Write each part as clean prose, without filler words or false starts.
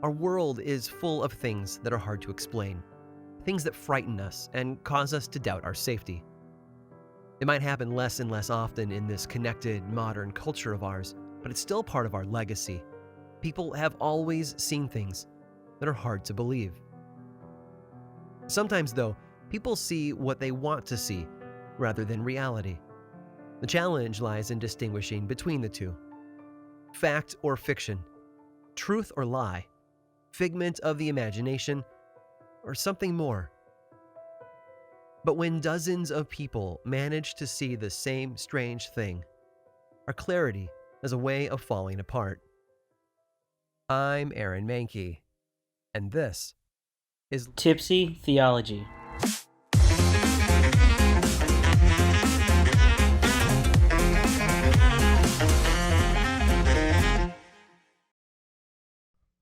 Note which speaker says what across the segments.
Speaker 1: Our world is full of things that are hard to explain, things that frighten us and cause us to doubt our safety. It might happen less and less often in this connected, modern culture of ours, but it's still part of our legacy. People have always seen things that are hard to believe. Sometimes, though, people see what they want to see rather than reality. The challenge lies in distinguishing between the two. Fact or fiction, truth or lie, figment of the imagination, or something more. But when dozens of people manage to see the same strange thing, our clarity has a way of falling apart. I'm Aaron Mankey, and this is
Speaker 2: Tipsy Theology.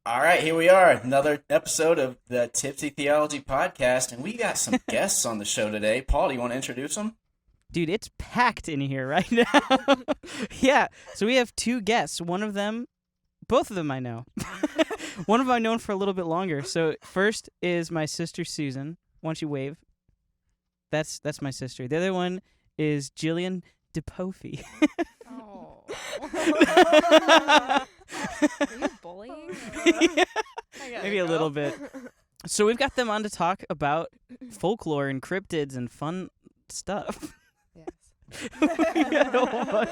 Speaker 3: All right, here we are, another episode of the Tipsy Theology podcast, and we got some guests on the show today. Paul, do you want to introduce them?
Speaker 2: Dude, it's packed in here right now. Yeah, so we have two guests. Both of them I know. One of them I've known for a little bit longer. So first is my sister Susan. Why don't you wave? That's my sister. The other one is Gillian DiPofi.
Speaker 4: Oh. Are you bullying?
Speaker 2: Yeah, maybe a little bit. So we've got them on to talk about folklore and cryptids and fun stuff.
Speaker 4: Yes.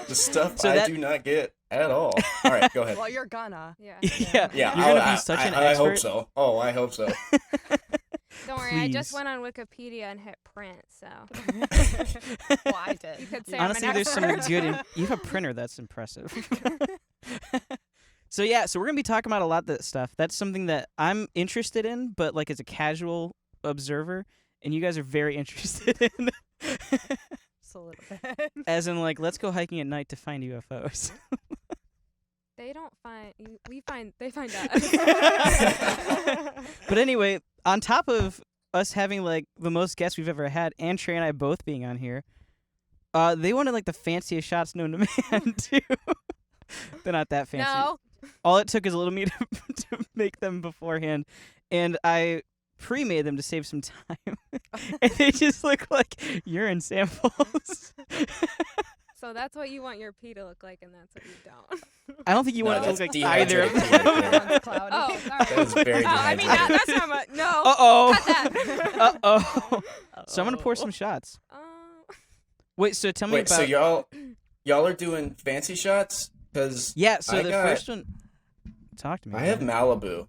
Speaker 3: The stuff I do not get at all. All right, go ahead.
Speaker 4: Well, you're gonna.
Speaker 2: Yeah.
Speaker 3: Yeah,
Speaker 2: You're going to be such an expert.
Speaker 3: I hope so. Oh, I hope so.
Speaker 5: Don't worry, I just went on Wikipedia and hit print, so.
Speaker 4: Well, I did.
Speaker 5: You could say
Speaker 2: Honestly,
Speaker 5: I'm an
Speaker 2: there's some
Speaker 5: expert.
Speaker 2: good. You have a printer. That's impressive. So yeah, so we're gonna be talking about a lot of that stuff. That's something that I'm interested in, but like as a casual observer, and you guys are very interested in.
Speaker 4: Just a little bit.
Speaker 2: As in, like, let's go hiking at night to find UFOs.
Speaker 5: They don't find you. They find us.
Speaker 2: But anyway, on top of us having like the most guests we've ever had, and Trey and I both being on here, they wanted like the fanciest shots known to man too. They're not that fancy.
Speaker 5: No.
Speaker 2: All it took is a little me to make them beforehand, and I pre-made them to save some time. And they just look like urine samples.
Speaker 5: So that's what you want your pee to look like, and that's what you don't.
Speaker 2: I don't think you
Speaker 3: No,
Speaker 2: want it to look like
Speaker 3: that's
Speaker 2: either of
Speaker 3: dehydrated
Speaker 2: them.
Speaker 3: right there.
Speaker 4: Sounds cloudy.
Speaker 5: Oh, sorry.
Speaker 3: That was very
Speaker 5: I mean, that's not much. No.
Speaker 2: Uh-oh.
Speaker 5: Cut that.
Speaker 2: Uh-oh. So I'm going to pour some shots. Wait, so tell me
Speaker 3: Wait,
Speaker 2: about...
Speaker 3: so y'all are doing fancy shots? Because
Speaker 2: Yeah, so the first one... Talk to me.
Speaker 3: I have Malibu.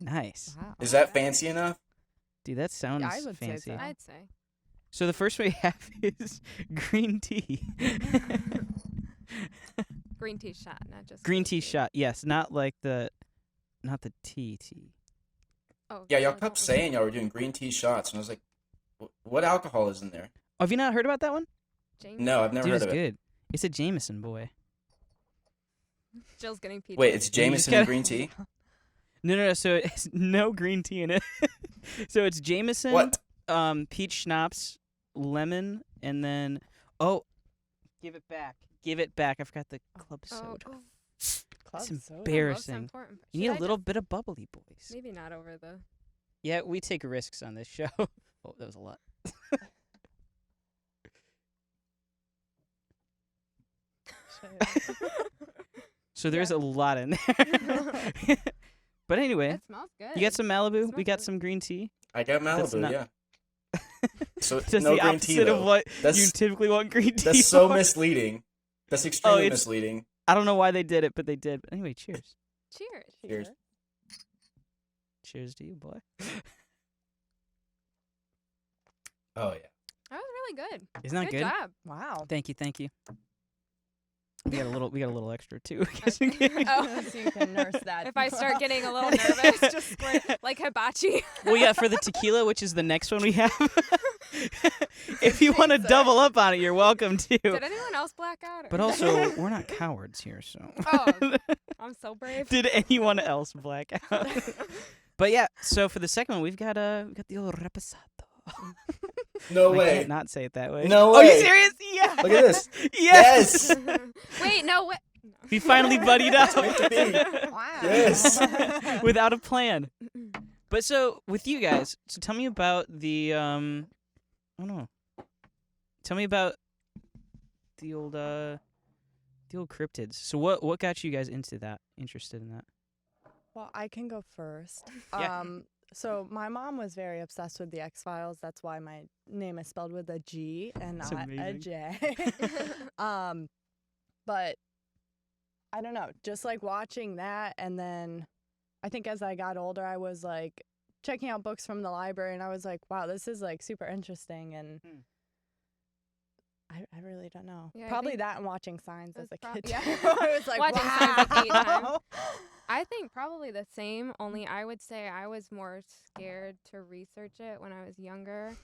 Speaker 2: Nice.
Speaker 4: Wow.
Speaker 3: Is that fancy enough?
Speaker 2: Dude, that sounds
Speaker 4: Yeah, I would say
Speaker 2: fancy.
Speaker 4: so.
Speaker 5: I'd say.
Speaker 2: So the first one we have is green tea.
Speaker 5: Green tea shot, not just
Speaker 2: Green tea shot, yes. Not the tea.
Speaker 5: Oh,
Speaker 3: Yeah, y'all
Speaker 5: no,
Speaker 3: kept
Speaker 5: don't-
Speaker 3: saying y'all were doing green tea shots, and I was like, what alcohol is in there?
Speaker 2: Oh, have you not heard about that one?
Speaker 5: James-
Speaker 3: No, I've never
Speaker 2: Dude,
Speaker 3: heard
Speaker 2: it's
Speaker 3: of it.
Speaker 2: good. It's a Jameson, boy.
Speaker 5: Jill's getting pee.
Speaker 3: Wait, it's
Speaker 2: You just
Speaker 3: Jameson
Speaker 2: gotta-
Speaker 3: and green tea?
Speaker 2: No, so it's no green tea in it. So it's Jameson,
Speaker 3: What?
Speaker 2: peach schnapps, lemon, and then give it back. I forgot the club soda.
Speaker 4: Club
Speaker 2: It's
Speaker 4: soda.
Speaker 2: embarrassing.
Speaker 5: Most important.
Speaker 2: You need
Speaker 5: Should
Speaker 2: a
Speaker 5: I
Speaker 2: little
Speaker 5: just-
Speaker 2: bit of bubbly, boys.
Speaker 5: Maybe not over the.
Speaker 2: Yeah, we take risks on this show. Oh, that was a lot. So there's a lot in there. But anyway,
Speaker 5: It smells good.
Speaker 2: you got some Malibu.
Speaker 5: Smells
Speaker 2: We got
Speaker 5: good.
Speaker 2: some green tea.
Speaker 3: I got
Speaker 2: That's
Speaker 3: Malibu,
Speaker 2: not-
Speaker 3: yeah. So
Speaker 2: That's
Speaker 3: no
Speaker 2: the
Speaker 3: green
Speaker 2: opposite
Speaker 3: tea,
Speaker 2: of
Speaker 3: though.
Speaker 2: what
Speaker 3: That's-
Speaker 2: you typically want green tea
Speaker 3: That's so
Speaker 2: for.
Speaker 3: misleading. That's extremely
Speaker 2: it's-
Speaker 3: misleading.
Speaker 2: I don't know why they did it, but they did. But anyway, cheers.
Speaker 5: Cheers.
Speaker 3: Cheers.
Speaker 2: Cheers to you, boy.
Speaker 3: Oh, yeah.
Speaker 5: That was really good.
Speaker 2: Isn't that good?
Speaker 5: job.
Speaker 4: Wow.
Speaker 2: Thank you. We got a little extra too.
Speaker 5: Oh.
Speaker 4: So you can nurse that.
Speaker 5: If I start getting a little nervous, just squirt like hibachi.
Speaker 2: Well, yeah, for the tequila, which is the next one we have. If you want to double up on it, you're welcome to.
Speaker 5: Did anyone else black out? Or?
Speaker 2: But also, we're not cowards here, so.
Speaker 5: Oh, I'm so brave.
Speaker 2: Did anyone else black out? But yeah, so for the second one, we got the old reposado.
Speaker 3: No
Speaker 2: I
Speaker 3: way.
Speaker 2: can't not say it that way.
Speaker 3: No
Speaker 2: Oh, you
Speaker 3: way.
Speaker 2: serious? Yeah.
Speaker 3: Look at this.
Speaker 2: Yes.
Speaker 5: Wait, no.
Speaker 2: We finally buddied up.
Speaker 3: Meant to be.
Speaker 4: Wow.
Speaker 3: Yes.
Speaker 2: Without a plan. But so with you guys, so tell me about the I don't know. Tell me about the old cryptids. So what got you guys interested in that?
Speaker 4: Well, I can go first.
Speaker 2: Yeah.
Speaker 4: So my mom was very obsessed with the X-Files. That's why my name is spelled with a G and
Speaker 2: That's
Speaker 4: not a
Speaker 2: amazing.
Speaker 4: J. But I don't know, just like watching that, and then I think as I got older, I was like checking out books from the library, and I was like, wow, this is like super interesting, and I really don't know.
Speaker 5: Yeah, I
Speaker 4: Probably
Speaker 5: think
Speaker 4: that and watching Signs as a
Speaker 5: that's
Speaker 4: kid.
Speaker 5: yeah.
Speaker 4: too. I was like,
Speaker 5: Watching
Speaker 4: wow.
Speaker 5: Signs at the age time. I think probably the same, only I would say I was more scared to research it when I was younger,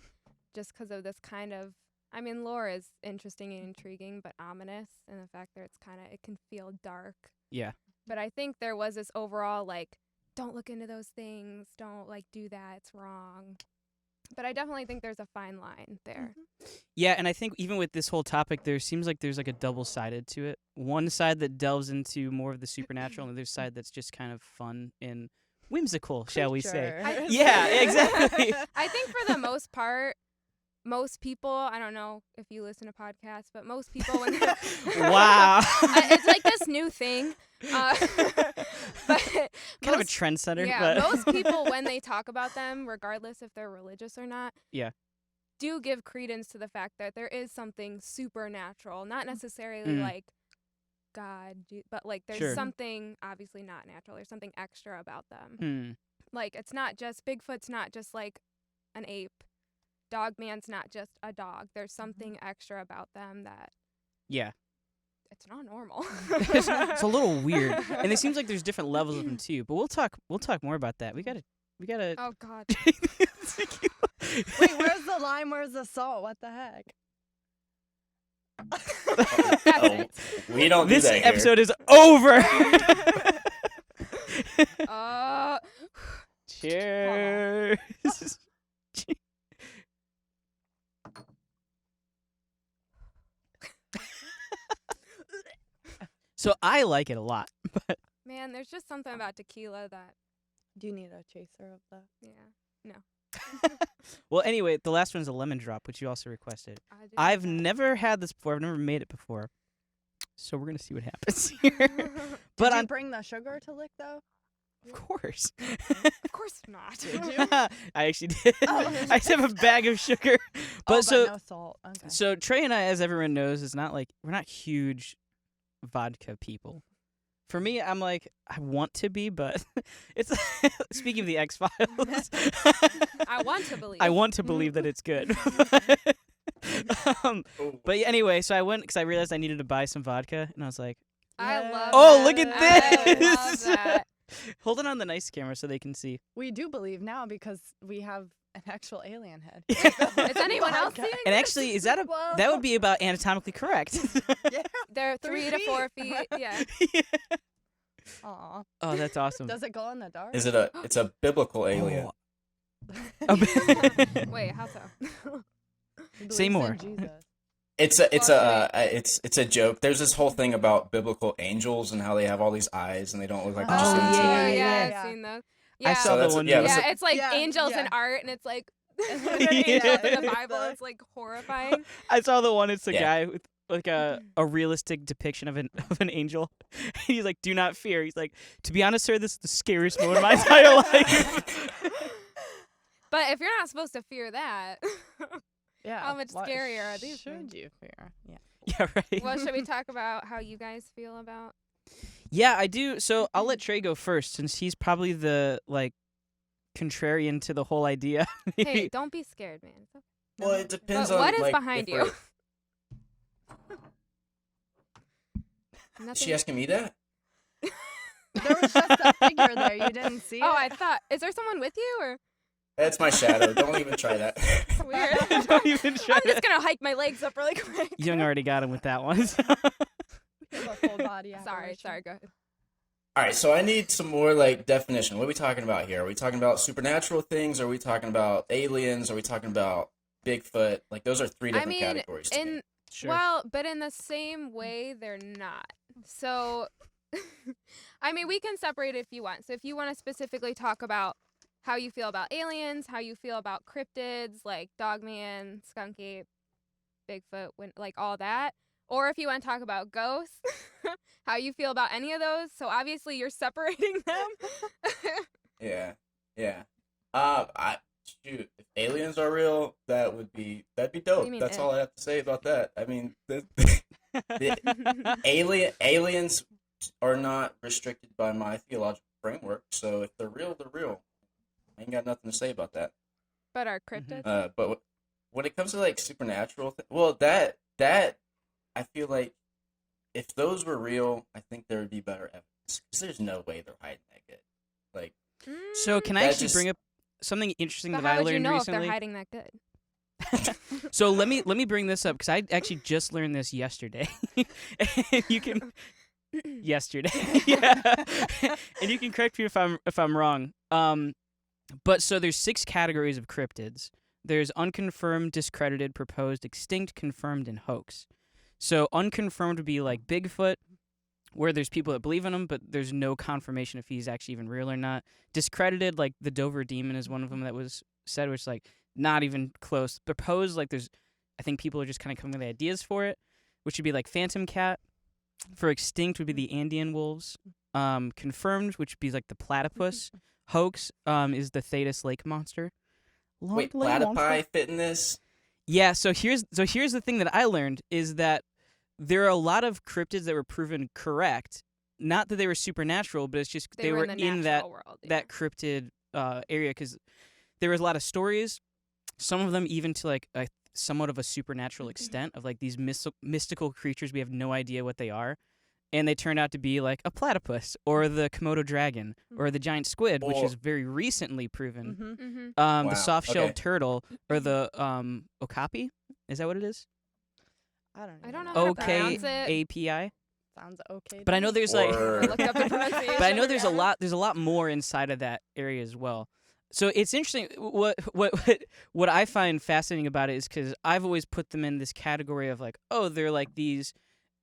Speaker 5: just because of this kind of, I mean, lore is interesting and intriguing, but ominous, and the fact that it can feel dark.
Speaker 2: Yeah.
Speaker 5: But I think there was this overall, like, don't look into those things, don't, like, do that, it's wrong. But I definitely think there's a fine line there.
Speaker 2: Yeah, and I think even with this whole topic, there seems like there's like a double-sided to it. One side that delves into more of the supernatural, and the other side that's just kind of fun and whimsical, shall we say.
Speaker 4: Creature.
Speaker 2: Yeah, exactly.
Speaker 5: I think for the most part, most people, I don't know if you listen to podcasts, but most people, when
Speaker 2: Wow.
Speaker 5: it's like this new thing. But
Speaker 2: Kind of a
Speaker 5: most-
Speaker 2: trendsetter.
Speaker 5: Yeah,
Speaker 2: but
Speaker 5: most people, when they talk about them, regardless if they're religious or not,
Speaker 2: Yeah.
Speaker 5: do give credence to the fact that there is something supernatural, not necessarily like God, but like there's
Speaker 2: Sure.
Speaker 5: something obviously not natural. There's something extra about them.
Speaker 2: Hmm.
Speaker 5: Like it's not just Bigfoot's not just like an ape. Dogman's not just a dog. There's something extra about them that
Speaker 2: Yeah.
Speaker 5: it's not normal.
Speaker 2: It's a little weird, and it seems like there's different levels of them too. But we'll talk more about that. We gotta.
Speaker 5: Oh God.
Speaker 4: Wait, where's the lime? Where's the salt? What the heck?
Speaker 5: That's it.
Speaker 3: We don't do
Speaker 2: This
Speaker 3: that here.
Speaker 2: episode is over. Cheers. So I like it a lot, but
Speaker 5: Man, there's just something about tequila that
Speaker 4: Do you need a chaser of the?
Speaker 5: yeah.
Speaker 2: well, anyway, the last one's a lemon drop, which you also requested.
Speaker 5: I do
Speaker 2: I've
Speaker 5: like that.
Speaker 2: never had this before. I've never made it before, so we're gonna see what happens here. But
Speaker 4: Did you
Speaker 2: on,
Speaker 4: bring the sugar to lick though?
Speaker 2: of course,
Speaker 5: Of course not.
Speaker 4: Did you?
Speaker 2: I actually did.
Speaker 4: Oh.
Speaker 2: I just have a bag of sugar, but
Speaker 4: Oh,
Speaker 2: so
Speaker 4: no salt. Okay.
Speaker 2: so Trey and I, as everyone knows, is not like we're not huge vodka people. For me, I'm like I want to be, but it's speaking of the X-Files.
Speaker 5: I want to believe.
Speaker 2: I want to believe that it's good. But yeah, anyway, so I went because I realized I needed to buy some vodka, and I was like,
Speaker 5: I love
Speaker 2: "Oh,
Speaker 5: that.
Speaker 2: look at
Speaker 5: I
Speaker 2: this!"
Speaker 5: love that.
Speaker 2: Hold it on the nice camera so they can see.
Speaker 4: We do believe now because we have an actual alien head.
Speaker 5: Is anyone else
Speaker 4: Vodka.
Speaker 5: seeing
Speaker 2: And
Speaker 5: this?
Speaker 2: actually, is that
Speaker 4: Well-
Speaker 2: that would be about anatomically correct?
Speaker 4: Yeah.
Speaker 5: They're
Speaker 4: 3
Speaker 5: 3 to 4 feet. Yeah.
Speaker 4: Aw.
Speaker 2: Oh, that's awesome.
Speaker 4: Does it glow in the dark?
Speaker 3: Is it a? It's a biblical alien.
Speaker 5: Wait, how so?
Speaker 4: He
Speaker 2: Say
Speaker 4: believes in
Speaker 2: more.
Speaker 4: Jesus.
Speaker 3: It's a joke. There's this whole thing about biblical angels and how they have all these eyes and they don't look like
Speaker 2: Oh,
Speaker 3: just
Speaker 2: yeah,
Speaker 3: into
Speaker 5: yeah,
Speaker 3: it.
Speaker 4: yeah.
Speaker 5: I've seen those.
Speaker 2: I
Speaker 5: Yeah.
Speaker 2: saw
Speaker 3: So
Speaker 2: the
Speaker 3: that's-
Speaker 2: one.
Speaker 3: yeah,
Speaker 2: you-
Speaker 3: that's
Speaker 5: Yeah, it's like
Speaker 4: Yeah,
Speaker 5: angels
Speaker 4: yeah.
Speaker 5: in art, and it's like
Speaker 4: Yeah.
Speaker 5: angels in the
Speaker 4: Yeah.
Speaker 5: Bible. It's like horrifying.
Speaker 2: I saw the one. It's a
Speaker 3: Yeah.
Speaker 2: guy with like a realistic depiction of an angel. He's like, "Do not fear." He's like, "To be honest, sir, this is the scariest moment of my entire life."
Speaker 5: But if you're not supposed to fear that,
Speaker 4: Yeah.
Speaker 5: How much
Speaker 4: what
Speaker 5: scarier are these
Speaker 4: Should
Speaker 5: things?
Speaker 4: you fear? Yeah.
Speaker 2: Yeah, right.
Speaker 5: well, should we talk about how you guys feel about?
Speaker 2: Yeah, I do. So I'll let Trey go first, since he's probably the like contrarian to the whole idea.
Speaker 5: Hey, don't be scared, man. It's okay.
Speaker 3: Well, it depends
Speaker 5: But
Speaker 3: on
Speaker 5: what is
Speaker 3: like,
Speaker 5: behind
Speaker 3: if
Speaker 5: you?
Speaker 3: we're-
Speaker 5: Nothing.
Speaker 3: Is she asking me that?
Speaker 4: There was just a figure there. You didn't see
Speaker 5: Oh,
Speaker 4: it?
Speaker 5: I thought. Is there someone with you or?
Speaker 3: That's my shadow. Don't even try that.
Speaker 5: It's weird.
Speaker 2: Don't even try
Speaker 5: I'm just
Speaker 2: that.
Speaker 5: gonna hike my legs up really quick.
Speaker 2: Young already got him with that one.
Speaker 4: We have a full body
Speaker 5: Sorry,
Speaker 4: apparition.
Speaker 5: go ahead.
Speaker 3: All right, so I need some more like definition. What are we talking about here? Are we talking about supernatural things? Are we talking about aliens? Are we talking about Bigfoot? Like those are three different categories. To me.
Speaker 5: Well, but in the same way, they're not. So, I mean, we can separate it if you want. So if you want to specifically talk about how you feel about aliens, how you feel about cryptids, like Dogman, Skunk Ape, Bigfoot, like all that. Or if you want to talk about ghosts, how you feel about any of those. So obviously you're separating them.
Speaker 3: Yeah. Shoot, if aliens are real, that'd be dope.
Speaker 5: mean,
Speaker 3: That's
Speaker 5: if?
Speaker 3: all I have to say about that. I mean, the aliens are not restricted by my theological framework, so if they're real, they're real. I ain't got nothing to say about that.
Speaker 5: But are cryptids?
Speaker 3: But when it comes to like supernatural, that I feel like if those were real, I think there would be better evidence. Because there's no way they're hiding that good. Like,
Speaker 2: So can I
Speaker 3: That
Speaker 2: actually
Speaker 3: just-
Speaker 2: bring up something interesting
Speaker 5: But
Speaker 2: that
Speaker 5: how
Speaker 2: I
Speaker 5: would you
Speaker 2: learned
Speaker 5: know if
Speaker 2: recently?
Speaker 5: they're hiding that good?
Speaker 2: So let me bring this up because I actually just learned this yesterday. And you can yesterday, yeah. And you can correct me if I'm wrong. But so there's 6 categories of cryptids. There's unconfirmed, discredited, proposed, extinct, confirmed, and hoax. So unconfirmed would be like Bigfoot, where there's people that believe in him, but there's no confirmation if he's actually even real or not. Discredited, like the Dover Demon is one of them that was said, which is like not even close. Proposed, like I think people are just kind of coming with ideas for it, which would be like Phantom Cat. For extinct would be the Andean wolves. Confirmed, which would be like the platypus. Hoax is the Thetis lake monster.
Speaker 3: wait, platypi fit in this?
Speaker 2: Yeah, so here's the thing that I learned is that there are a lot of cryptids that were proven correct. Not that they were supernatural, but it's just they were
Speaker 5: in the
Speaker 2: in
Speaker 5: natural world.
Speaker 2: that cryptid area because there was a lot of stories. Some of them even to like a somewhat of a supernatural extent of like these mystical creatures we have no idea what they are, and they turned out to be like a platypus or the Komodo dragon or the giant squid, which is very recently proven.
Speaker 5: Mm-hmm.
Speaker 3: Wow,
Speaker 2: The soft-shelled
Speaker 3: okay.
Speaker 2: turtle or the okapi. Is that what it is?
Speaker 5: I don't know how to pronounce it.
Speaker 2: OKAPI.
Speaker 4: Sounds okay.
Speaker 2: But I know there's like,
Speaker 3: Or-
Speaker 5: Look up the pronunciation.
Speaker 2: but I know there's a
Speaker 5: Yeah.
Speaker 2: lot. There's a lot more inside of that area as well. So it's interesting. What I find fascinating about it is because I've always put them in this category of like, oh, they're like these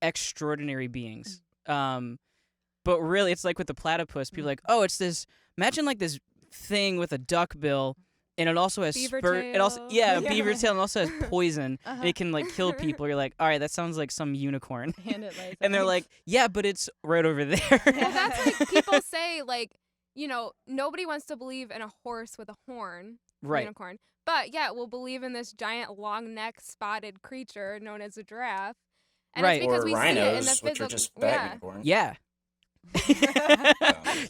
Speaker 2: extraordinary beings. But really, it's like with the platypus. People are like, oh, it's this. Imagine like this thing with a duck bill, and it also has
Speaker 5: Beaver
Speaker 2: It also
Speaker 5: tail.
Speaker 2: yeah,
Speaker 5: Yeah.
Speaker 2: beaver tail, and also has poison.
Speaker 4: Uh-huh.
Speaker 2: And it can like kill people. You're like, all right, that sounds like some unicorn.
Speaker 4: And it lays
Speaker 2: And they're
Speaker 4: eggs.
Speaker 2: like, yeah, but it's right over there.
Speaker 5: Well, that's like people say, like, you know, nobody wants to believe in a horse with a horn,
Speaker 2: Right.
Speaker 5: unicorn. But yeah, we'll believe in this giant long neck spotted creature known as a giraffe. And
Speaker 2: Right.
Speaker 5: it's because
Speaker 3: or
Speaker 5: we see it in the
Speaker 3: rhinos,
Speaker 5: physical.
Speaker 3: which are just fat unicorns.
Speaker 2: Yeah.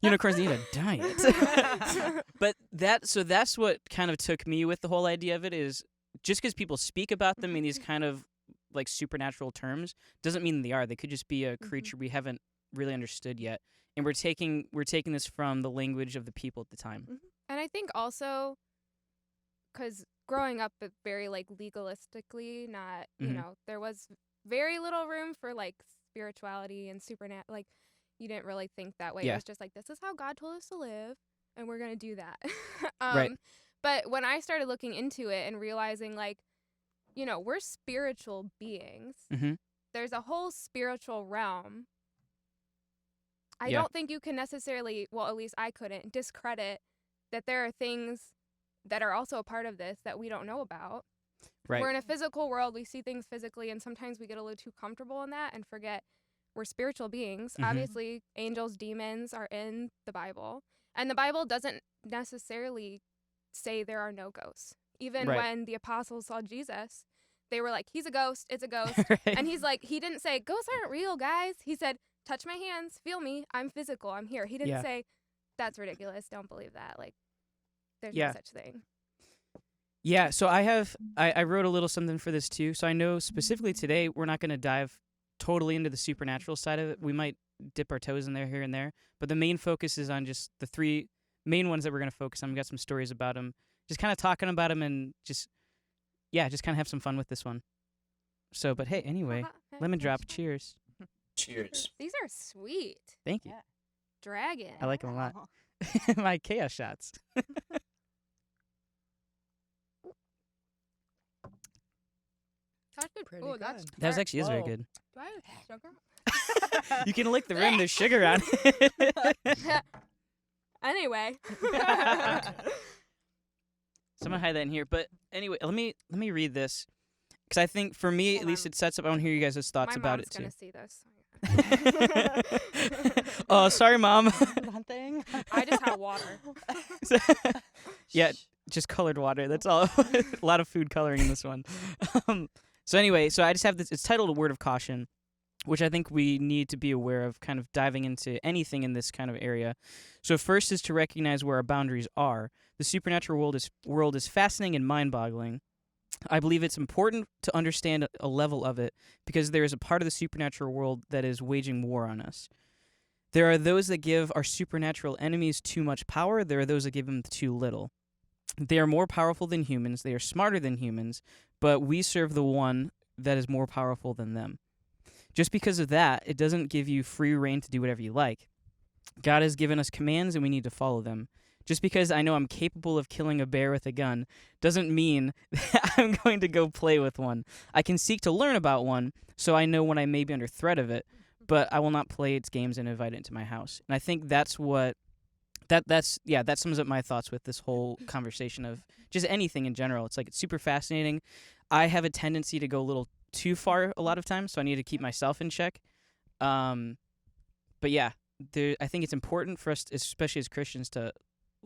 Speaker 2: Unicorns need a diet. But that's what kind of took me with the whole idea of it is just because people speak about them in these kind of like supernatural terms doesn't mean they are. They could just be a creature we haven't really understood yet. And we're taking this from the language of the people at the time.
Speaker 5: And I think also, because growing up very like legalistically, not you
Speaker 2: Mhm.
Speaker 5: know, there was very little room for like spirituality and supernatural. Like you didn't really think that way.
Speaker 2: Yeah.
Speaker 5: It was just like this is how God told us to live, and we're gonna do that.
Speaker 2: Right.
Speaker 5: But when I started looking into it and realizing like, you know, we're spiritual beings.
Speaker 2: Mm-hmm.
Speaker 5: There's a whole spiritual realm. I
Speaker 2: Yeah.
Speaker 5: don't think you can necessarily, well, at least I couldn't, discredit that there are things that are also a part of this that we don't know about.
Speaker 2: Right.
Speaker 5: We're in a physical world. We see things physically, and sometimes we get a little too comfortable in that and forget we're spiritual beings.
Speaker 2: Mhm.
Speaker 5: Obviously, angels, demons are in the Bible. And the Bible doesn't necessarily say there are no ghosts. Even
Speaker 2: Right.
Speaker 5: when the apostles saw Jesus, they were like, he's a ghost, it's a ghost.
Speaker 2: Right.
Speaker 5: And he's like, he didn't say, ghosts aren't real, guys. He said, touch my hands, feel me, I'm physical, I'm here. He didn't
Speaker 2: Yeah.
Speaker 5: say, that's ridiculous, don't believe that. Like, there's
Speaker 2: Yeah.
Speaker 5: no such thing.
Speaker 2: Yeah, so I wrote a little something for this too. So I know specifically today we're not going to dive totally into the supernatural side of it. We might dip our toes in there here and there, but the main focus is on just the 3 main ones that we're going to focus on. We got some stories about them, just kind of talking about them and just kind of have some fun with this one. So, but hey, anyway, lemon drop, cheers.
Speaker 3: Cheers.
Speaker 5: These are sweet.
Speaker 2: Thank you.
Speaker 4: Yeah.
Speaker 5: Dragon.
Speaker 2: I like them a lot. My chaos shots.
Speaker 5: That's good.
Speaker 4: Pretty
Speaker 5: Oh, that's
Speaker 4: good.
Speaker 2: That was actually is very
Speaker 4: Whoa.
Speaker 2: good.
Speaker 5: Do I have sugar?
Speaker 2: You can lick the rim. There's sugar on it.
Speaker 5: Anyway.
Speaker 2: So I'm gonna hide that in here. But anyway, let me read this because I think for me,
Speaker 5: Hold
Speaker 2: at least,
Speaker 5: on.
Speaker 2: it sets up. I want to hear you guys' thoughts
Speaker 5: My
Speaker 2: about
Speaker 5: mom's
Speaker 2: it too.
Speaker 5: gonna see this.
Speaker 2: Oh, sorry, Mom.
Speaker 4: Nothing.
Speaker 5: I just had water.
Speaker 2: Yeah, just colored water. That's all. A lot of food coloring in this one. So anyway, so I just have this. It's titled "A Word of Caution," which I think we need to be aware of, kind of diving into anything in this kind of area. So first is to recognize where our boundaries are. The supernatural world is fascinating and mind-boggling. I believe it's important to understand a level of it because there is a part of the supernatural world that is waging war on us. There are those that give our supernatural enemies too much power. There are those that give them too little. They are more powerful than humans. They are smarter than humans, but we serve the one that is more powerful than them. Just because of that, it doesn't give you free reign to do whatever you like. God has given us commands and we need to follow them. Just because I know I'm capable of killing a bear with a gun doesn't mean that I'm going to go play with one. I can seek to learn about one so I know when I may be under threat of it, but I will not play its games and invite it into my house. And I think that's what that sums up my thoughts with this whole conversation of just anything in general. It's like it's super fascinating. I have a tendency to go a little too far a lot of times, so I need to keep myself in check. But yeah, I think it's important for us, especially as Christians, to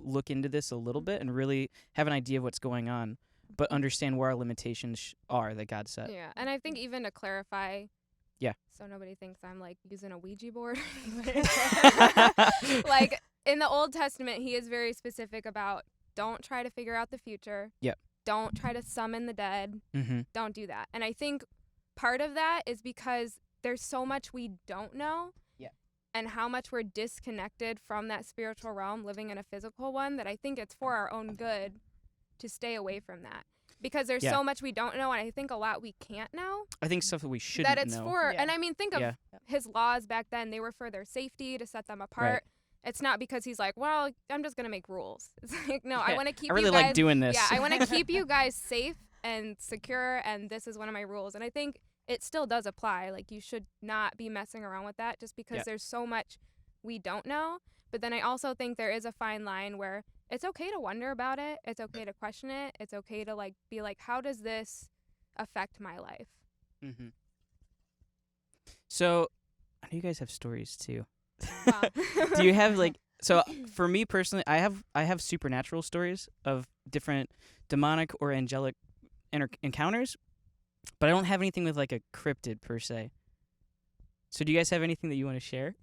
Speaker 2: look into this a little bit and really have an idea of what's going on, but understand where our limitations are that God set.
Speaker 5: Yeah, and I think even to clarify,
Speaker 2: Yeah.
Speaker 5: so nobody thinks I'm like using a Ouija board. Like in the Old Testament, he is very specific about don't try to figure out the future.
Speaker 2: Yep.
Speaker 5: Don't try to summon the dead.
Speaker 2: Mm-hmm.
Speaker 5: Don't do that. And I think part of that is because there's so much we don't know.
Speaker 2: Yeah.
Speaker 5: And how much we're disconnected from that spiritual realm, living in a physical one, that I think it's for our own good to stay away from that. Because there's
Speaker 2: Yeah.
Speaker 5: so much we don't know, and I think a lot we can't know.
Speaker 2: I think stuff that we shouldn't
Speaker 5: That it's
Speaker 2: know.
Speaker 5: for,
Speaker 4: Yeah.
Speaker 5: and I mean, think of
Speaker 2: Yeah.
Speaker 5: his laws back then. They were for their safety, to set them apart. It's not because he's like, well, I'm just going to make rules. It's like, no, I
Speaker 2: Yeah,
Speaker 5: want to keep
Speaker 2: I really
Speaker 5: you guys.
Speaker 2: like doing this.
Speaker 5: Yeah, I want to keep you guys safe and secure, and this is one of my rules. And I think it still does apply. Like, you should not be messing around with that just because
Speaker 2: Yeah.
Speaker 5: there's so much we don't know. But then I also think there is a fine line where it's okay to wonder about it. It's okay to question it. It's okay to like be like, how does this affect my life?
Speaker 2: Mm-hmm. So, I know you guys have stories too.
Speaker 5: Wow.
Speaker 2: Do you have like? So for me personally, I have supernatural stories of different demonic or angelic encounters, but I don't have anything with like a cryptid per se. So do you guys have anything that you want to share,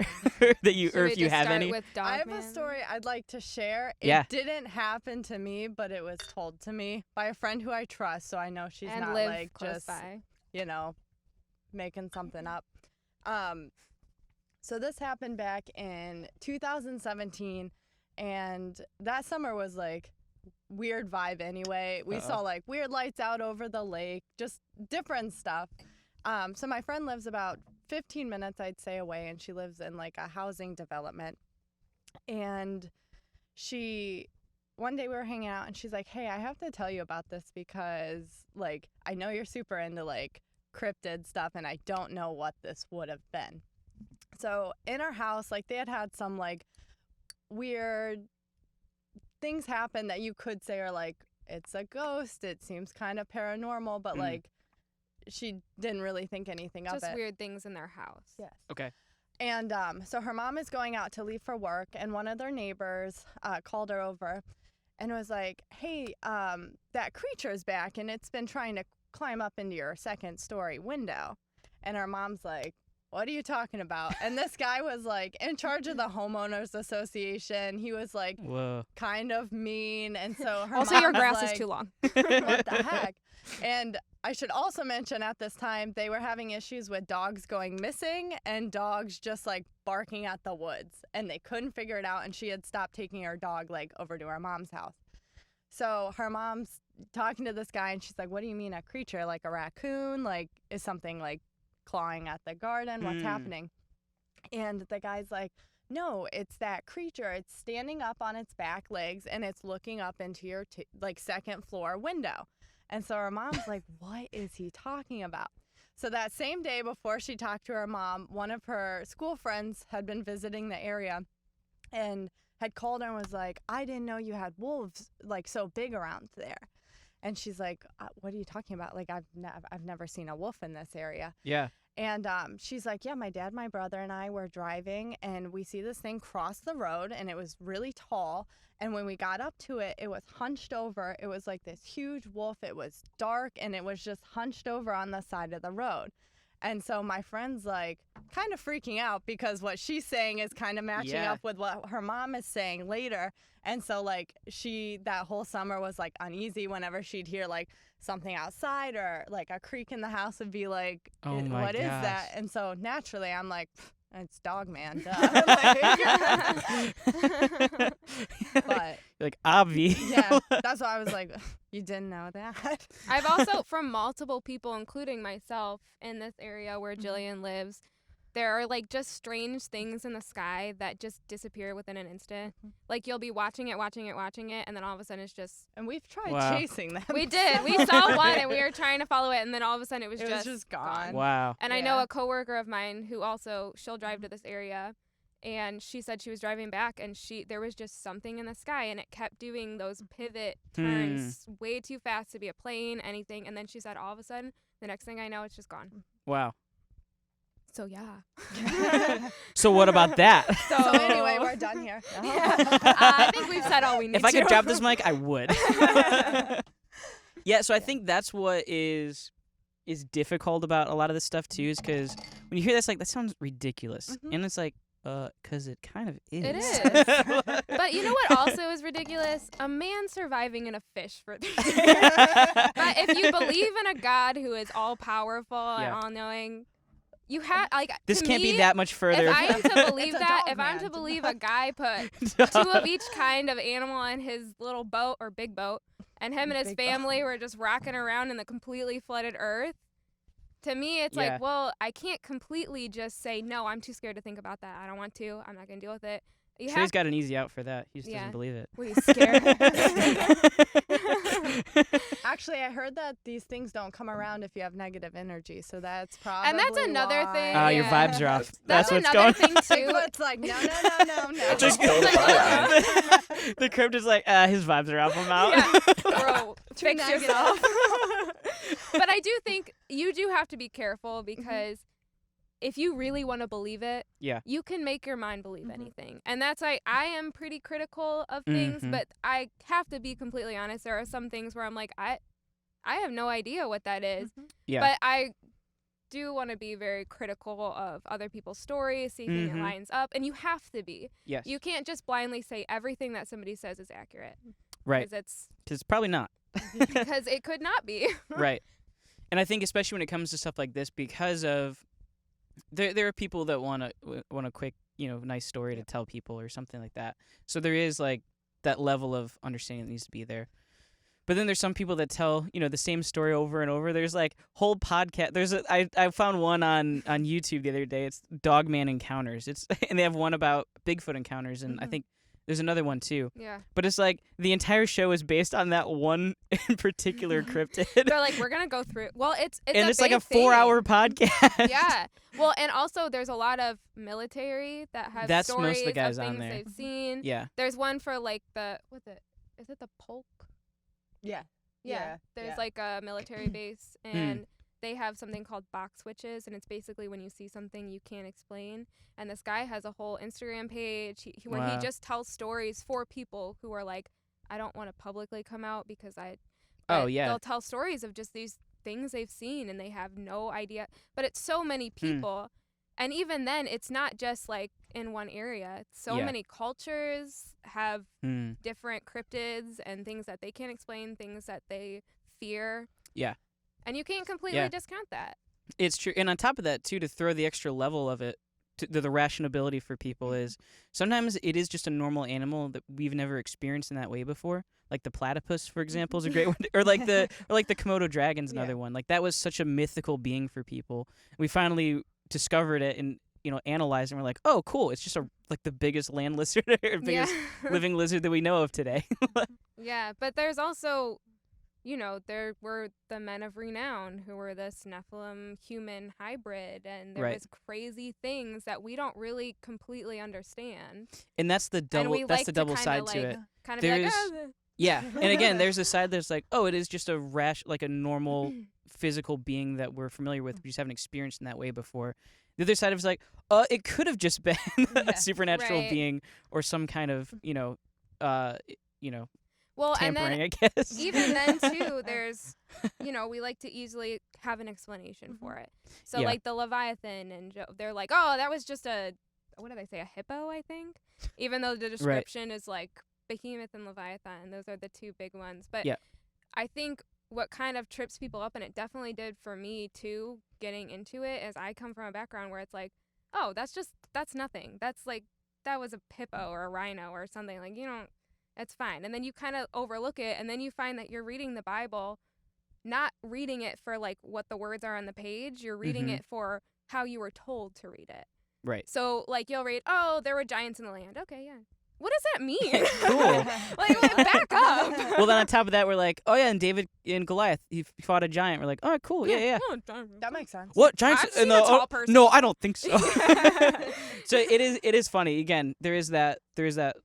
Speaker 2: that you
Speaker 5: Should
Speaker 2: or
Speaker 5: we
Speaker 2: if you
Speaker 5: just
Speaker 2: have
Speaker 5: start
Speaker 2: any?
Speaker 5: with
Speaker 4: I have a
Speaker 5: Dogman?
Speaker 4: story I'd like to share. It
Speaker 2: Yeah.
Speaker 4: didn't happen to me, but it was told to me by a friend who I trust, so I know she's
Speaker 5: and
Speaker 4: not
Speaker 5: live
Speaker 4: like
Speaker 5: close
Speaker 4: just
Speaker 5: by.
Speaker 4: making something up. So this happened back in 2017, and that summer was like weird vibe anyway. We saw like weird lights out over the lake, just different stuff. So my friend lives about 15 minutes, I'd say, away, and she lives in like a housing development. And one day we were hanging out, and she's like, hey, I have to tell you about this because like I know you're super into like cryptid stuff, and I don't know what this would have been. So in our house, like they had some like weird things happen that you could say are like, it's a ghost, it seems kind of paranormal, but like she didn't really think anything of it.
Speaker 5: Just weird things in their house.
Speaker 4: Yes.
Speaker 2: Okay.
Speaker 4: And so her mom is going out to leave for work, and one of their neighbors called her over and was like, hey, that creature's back, and it's been trying to climb up into your second story window. And her mom's like, what are you talking about? And this guy was like in charge of the homeowners association. He was like
Speaker 2: Whoa.
Speaker 4: kind of mean. And so her
Speaker 5: Also, your
Speaker 4: mom's
Speaker 5: grass
Speaker 4: like,
Speaker 5: is too long.
Speaker 4: what the heck? And I should also mention at this time, they were having issues with dogs going missing and dogs just like barking at the woods, and they couldn't figure it out. And she had stopped taking her dog like over to her mom's house. So her mom's talking to this guy, and she's like, what do you mean a creature? Like a raccoon? Like, is something like clawing at the garden? What's happening? And the guy's like, no, it's that creature. It's standing up on its back legs, and it's looking up into your like second floor window. And so her mom's like, what is he talking about? So that same day before she talked to her mom, one of her school friends had been visiting the area and had called her and was like, I didn't know you had wolves like so big around there. And she's like, what are you talking about? Like, I've never seen a wolf in this area.
Speaker 2: Yeah.
Speaker 4: And she's like, yeah, my dad, my brother, and I were driving, and we see this thing cross the road, and it was really tall. And when we got up to it, it was hunched over. It was like this huge wolf. It was dark, and it was just hunched over on the side of the road. And so my friend's like kind of freaking out because what she's saying is kind of matching up with what her mom is saying later. And so like that whole summer was like uneasy whenever she'd hear like something outside or like a creak in the house would be like,
Speaker 2: Oh my
Speaker 4: what is
Speaker 2: gosh.
Speaker 4: that? And so naturally I'm like, it's Dogman. But
Speaker 2: like, obvi.
Speaker 4: yeah, that's why I was like, you didn't know that.
Speaker 5: I've also, from multiple people, including myself, in this area where Gillian lives, there are like just strange things in the sky that just disappear within an instant. Like you'll be watching it, and then all of a sudden it's just.
Speaker 4: And we've tried chasing them.
Speaker 5: We did. We saw one and we were trying to follow it, and then all of a sudden it was
Speaker 4: just gone.
Speaker 2: Wow.
Speaker 5: And I know a coworker of mine who also, she'll drive to this area, and she said she was driving back and there was just something in the sky, and it kept doing those pivot turns way too fast to be a plane, anything. And then she said all of a sudden, the next thing I know, it's just gone.
Speaker 2: Wow.
Speaker 5: So yeah.
Speaker 2: So what about that?
Speaker 4: So anyway, we're done here.
Speaker 5: I think we've said all we need to.
Speaker 2: If I could drop this mic, I would. Yeah, so I think that's what is difficult about a lot of this stuff too, is because when you hear this, like, that sounds ridiculous. And it's like, because it kind of is.
Speaker 5: It is. But you know what also is ridiculous? A man surviving in a fish for 3 years. But if you believe in a God who is all-powerful and all-knowing, you have, like,
Speaker 2: this can't
Speaker 5: me,
Speaker 2: be that much further.
Speaker 5: If I am to believe that,
Speaker 4: dog
Speaker 5: if I'm
Speaker 4: man.
Speaker 5: to believe a guy put 2 of each kind of animal in his little boat or big boat, and him and his
Speaker 4: Big
Speaker 5: family were just rocking around in the completely flooded earth, to me, it's like, well, I can't completely just say, no, I'm too scared to think about that. I don't want to. I'm not going to deal with it.
Speaker 2: Trey's got an easy out for that. He just doesn't believe it.
Speaker 5: Were you scared?
Speaker 4: Actually, I heard that these things don't come around if you have negative energy, so that's probably
Speaker 5: And that's another
Speaker 4: why.
Speaker 5: thing.
Speaker 2: Your vibes are off.
Speaker 5: That's
Speaker 2: what's
Speaker 5: another
Speaker 2: going
Speaker 5: thing, too.
Speaker 4: It's like, no.
Speaker 3: Just kill the fire.
Speaker 2: The Cryptid's like, his vibes are off. I'm out.
Speaker 5: Yeah. Bro,
Speaker 4: Too
Speaker 5: fix
Speaker 4: negative.
Speaker 5: yourself. But I do think you do have to be careful because if you really want to believe it, you can make your mind believe anything. And that's why I am pretty critical of things, but I have to be completely honest. There are some things where I'm like, I have no idea what that is.
Speaker 2: Yeah.
Speaker 5: But I do want to be very critical of other people's stories, see if it lines up, and you have to be.
Speaker 2: Yes.
Speaker 5: You can't just blindly say everything that somebody says is accurate.
Speaker 2: Right.
Speaker 5: Because
Speaker 2: it's probably not.
Speaker 5: because it could not be.
Speaker 2: Right. And I think especially when it comes to stuff like this, because of there are people that want a quick, nice story to tell people or something like that. So there is like that level of understanding that needs to be there. But then there's some people that tell, the same story over and over. There's like whole podcast. I found one on YouTube the other day. It's Dogman Encounters. And they have one about Bigfoot encounters, and I think there's another one too.
Speaker 5: Yeah.
Speaker 2: But it's like the entire show is based on that one in particular cryptid.
Speaker 5: They're like, we're gonna go through. Well, it's
Speaker 2: like a 4-hour podcast.
Speaker 5: Yeah. Well, and also there's a lot of military that have
Speaker 2: That's
Speaker 5: stories
Speaker 2: most of the guys
Speaker 5: of
Speaker 2: on
Speaker 5: things
Speaker 2: there.
Speaker 5: they've seen.
Speaker 2: Yeah.
Speaker 5: There's one for like is it the Polk?
Speaker 4: Yeah.
Speaker 5: There's like a military base, and they have something called box switches, and it's basically when you see something you can't explain. And this guy has a whole Instagram page he just tells stories for people who are like, I don't want to publicly come out because they'll tell stories of just these things they've seen and they have no idea. But it's so many people. And even then, it's not just like in one area. So many cultures have different cryptids and things that they can't explain, things that they fear.
Speaker 2: Yeah.
Speaker 5: And you can't completely discount that.
Speaker 2: It's true. And on top of that, too, to throw the extra level of it, the rationability for people is sometimes it is just a normal animal that we've never experienced in that way before. Like the platypus, for example, is a great one. Or like the Komodo dragon's another one. Like that was such a mythical being for people. We finally discovered it and analyzed, and we're like, oh, cool. It's just like the biggest land lizard or biggest living lizard that we know of today.
Speaker 5: Yeah, but there's also, there were the men of renown who were this Nephilim human hybrid, and there
Speaker 2: Right.
Speaker 5: was crazy things that we don't really completely understand.
Speaker 2: And that's the
Speaker 5: And
Speaker 2: double.
Speaker 5: we
Speaker 2: That's
Speaker 5: like
Speaker 2: the
Speaker 5: to
Speaker 2: double
Speaker 5: kinda,
Speaker 2: side
Speaker 5: like,
Speaker 2: to it.
Speaker 5: Kind of be like,
Speaker 2: There's-
Speaker 5: oh,
Speaker 2: Yeah, and again, there's a side that's like, oh, it is just a like a normal physical being that we're familiar with. We just haven't experienced in that way before. The other side of it's like, it could have just been
Speaker 4: Yeah.
Speaker 2: a supernatural
Speaker 5: Right.
Speaker 2: being or some kind of,
Speaker 5: well, and
Speaker 2: tampering,
Speaker 5: then
Speaker 2: I guess.
Speaker 5: even then too, there's, we like to easily have an explanation for it. So
Speaker 2: Yeah.
Speaker 5: like the Leviathan and they're like, oh, that was just what did I say, a hippo, I think? Even though the description is like Behemoth and Leviathan, those are the two big ones. But
Speaker 2: Yeah.
Speaker 5: I think what kind of trips people up, and it definitely did for me too, getting into it, is I come from a background where it's like, oh, that's nothing. That's like, that was a hippo or a rhino or something. Like, it's fine. And then you kind of overlook it, and then you find that you're reading the Bible, not reading it for like what the words are on the page. You're reading
Speaker 2: Mhm.
Speaker 5: it for how you were told to read it.
Speaker 2: Right.
Speaker 5: So like you'll read, oh, there were giants in the land. Okay, yeah. What does that mean?
Speaker 2: Cool.
Speaker 5: like back up.
Speaker 2: Well, then on top of that, we're like, oh yeah, and David and Goliath, he fought a giant. We're like, oh, cool, yeah.
Speaker 5: Oh,
Speaker 4: That makes sense.
Speaker 2: What giants?
Speaker 5: I've seen a tall person.
Speaker 2: No, I don't think so. So it is funny. Again, there is that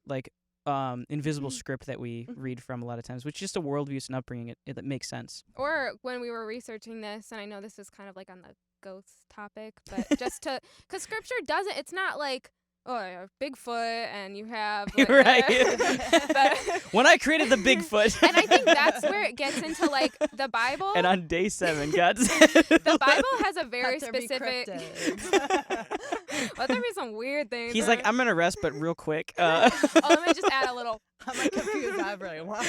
Speaker 2: like invisible script that we read from a lot of times, which is just a worldview and upbringing. It makes sense.
Speaker 5: Or when we were researching this, and I know this is kind of like on the ghost topic, but just because scripture doesn't, it's not like, oh, you have Bigfoot and you have like,
Speaker 2: Right.
Speaker 5: the-
Speaker 2: When I created the Bigfoot.
Speaker 5: and I think that's where it gets into like the Bible.
Speaker 2: And on day 7, God said,
Speaker 5: The Bible has a very
Speaker 4: Let there be
Speaker 5: specific.
Speaker 4: cryptids.
Speaker 5: Let there be some weird things.
Speaker 2: he's like, I'm gonna rest, but real quick.
Speaker 5: oh, let me just add a little.
Speaker 4: I'm like confused everyone.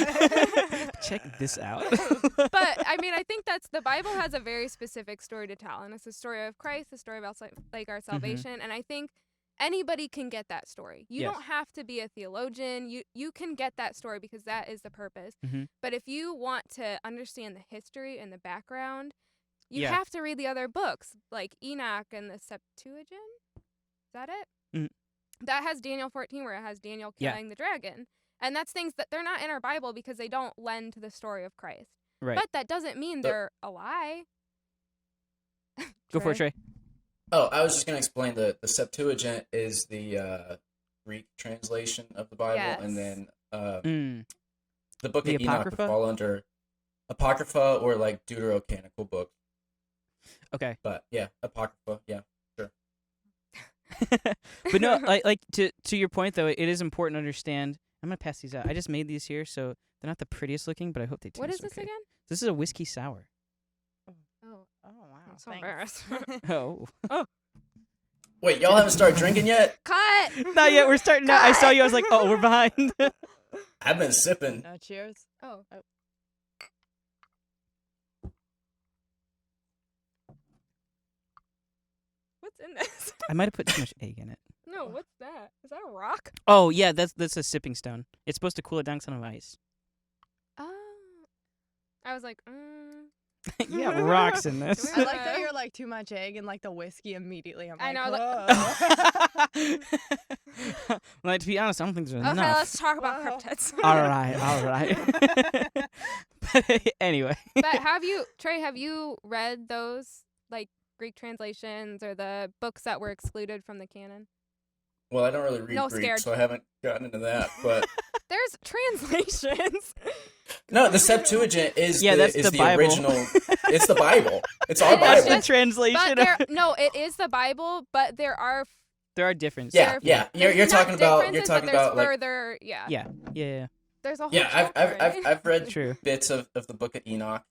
Speaker 2: Check this out.
Speaker 5: But I mean, I think the Bible has a very specific story to tell, and it's the story of Christ, the story about like our salvation, and I think anybody can get that story. You
Speaker 2: Yes.
Speaker 5: don't have to be a theologian. You can get that story because that is the purpose.
Speaker 2: Mhm.
Speaker 5: But if you want to understand the history and the background, you
Speaker 2: Yeah.
Speaker 5: have to read the other books, like Enoch and the Septuagint. Is that it?
Speaker 2: Mm.
Speaker 5: That has Daniel 14, where it has Daniel
Speaker 2: Yeah.
Speaker 5: killing the dragon. And that's things that they're not in our Bible because they don't lend to the story of Christ.
Speaker 2: Right.
Speaker 5: But that doesn't mean they're a lie.
Speaker 2: Go for it, Trey.
Speaker 3: Oh, I was just going to explain the Septuagint is the Greek translation of the Bible,
Speaker 5: Yes.
Speaker 3: and then
Speaker 2: Mm.
Speaker 3: the Book
Speaker 2: The
Speaker 3: of Enoch would
Speaker 2: Apocrypha?
Speaker 3: fall under Apocrypha or like Deuterocanonical books.
Speaker 2: Okay.
Speaker 3: But yeah, Apocrypha, yeah.
Speaker 2: But no, like to your point though, it is important to understand. I'm gonna pass these out. I just made these here, so they're not the prettiest looking, but I hope they taste
Speaker 5: What is this
Speaker 2: okay.
Speaker 5: again?
Speaker 2: This is a whiskey sour.
Speaker 5: Oh,
Speaker 4: Oh wow.
Speaker 5: I'm so
Speaker 4: thanks.
Speaker 5: embarrassed.
Speaker 2: Oh,
Speaker 3: Wait, y'all haven't started drinking yet?
Speaker 5: Cut!
Speaker 2: not yet. We're starting now. I saw you. I was like, oh, we're behind.
Speaker 3: I've been sipping.
Speaker 4: No, cheers.
Speaker 5: Oh. What's in this?
Speaker 2: I might have put too much egg in it.
Speaker 5: No, what's that? Is that a rock?
Speaker 2: Oh yeah, that's a sipping stone. It's supposed to cool it down 'cause of ice.
Speaker 5: Oh. I was like,
Speaker 2: Yeah, rocks in this.
Speaker 4: I like that you're like too much egg and like the whiskey immediately. I'm
Speaker 5: I
Speaker 4: like,
Speaker 5: know,
Speaker 4: whoa.
Speaker 2: Like to be honest, I don't think there's
Speaker 5: okay,
Speaker 2: enough.
Speaker 5: let's talk about
Speaker 4: Wow.
Speaker 5: cryptids.
Speaker 2: All right. But anyway.
Speaker 5: But Trey, have you read those like Greek translations or the books that were excluded from the canon?
Speaker 3: Well, I don't really read
Speaker 5: No,
Speaker 3: Greek,
Speaker 5: scared.
Speaker 3: so I haven't gotten into that. But
Speaker 5: There's translations.
Speaker 3: no, the Septuagint is
Speaker 2: Yeah, that's
Speaker 3: is
Speaker 2: the Bible.
Speaker 3: original. It's the Bible. It's our
Speaker 5: It is
Speaker 2: That's
Speaker 3: Bible.
Speaker 2: the
Speaker 5: just-
Speaker 2: translation.
Speaker 5: But no, it is the Bible, but there are
Speaker 2: There are differences.
Speaker 3: Yeah, yeah. You're
Speaker 5: there's
Speaker 3: talking
Speaker 5: not
Speaker 3: about
Speaker 5: differences, but there's
Speaker 3: like
Speaker 5: further,
Speaker 2: Yeah. Yeah.
Speaker 5: There's a whole
Speaker 3: yeah.
Speaker 5: chapter.
Speaker 3: I've read
Speaker 2: True.
Speaker 3: bits of the Book of Enoch.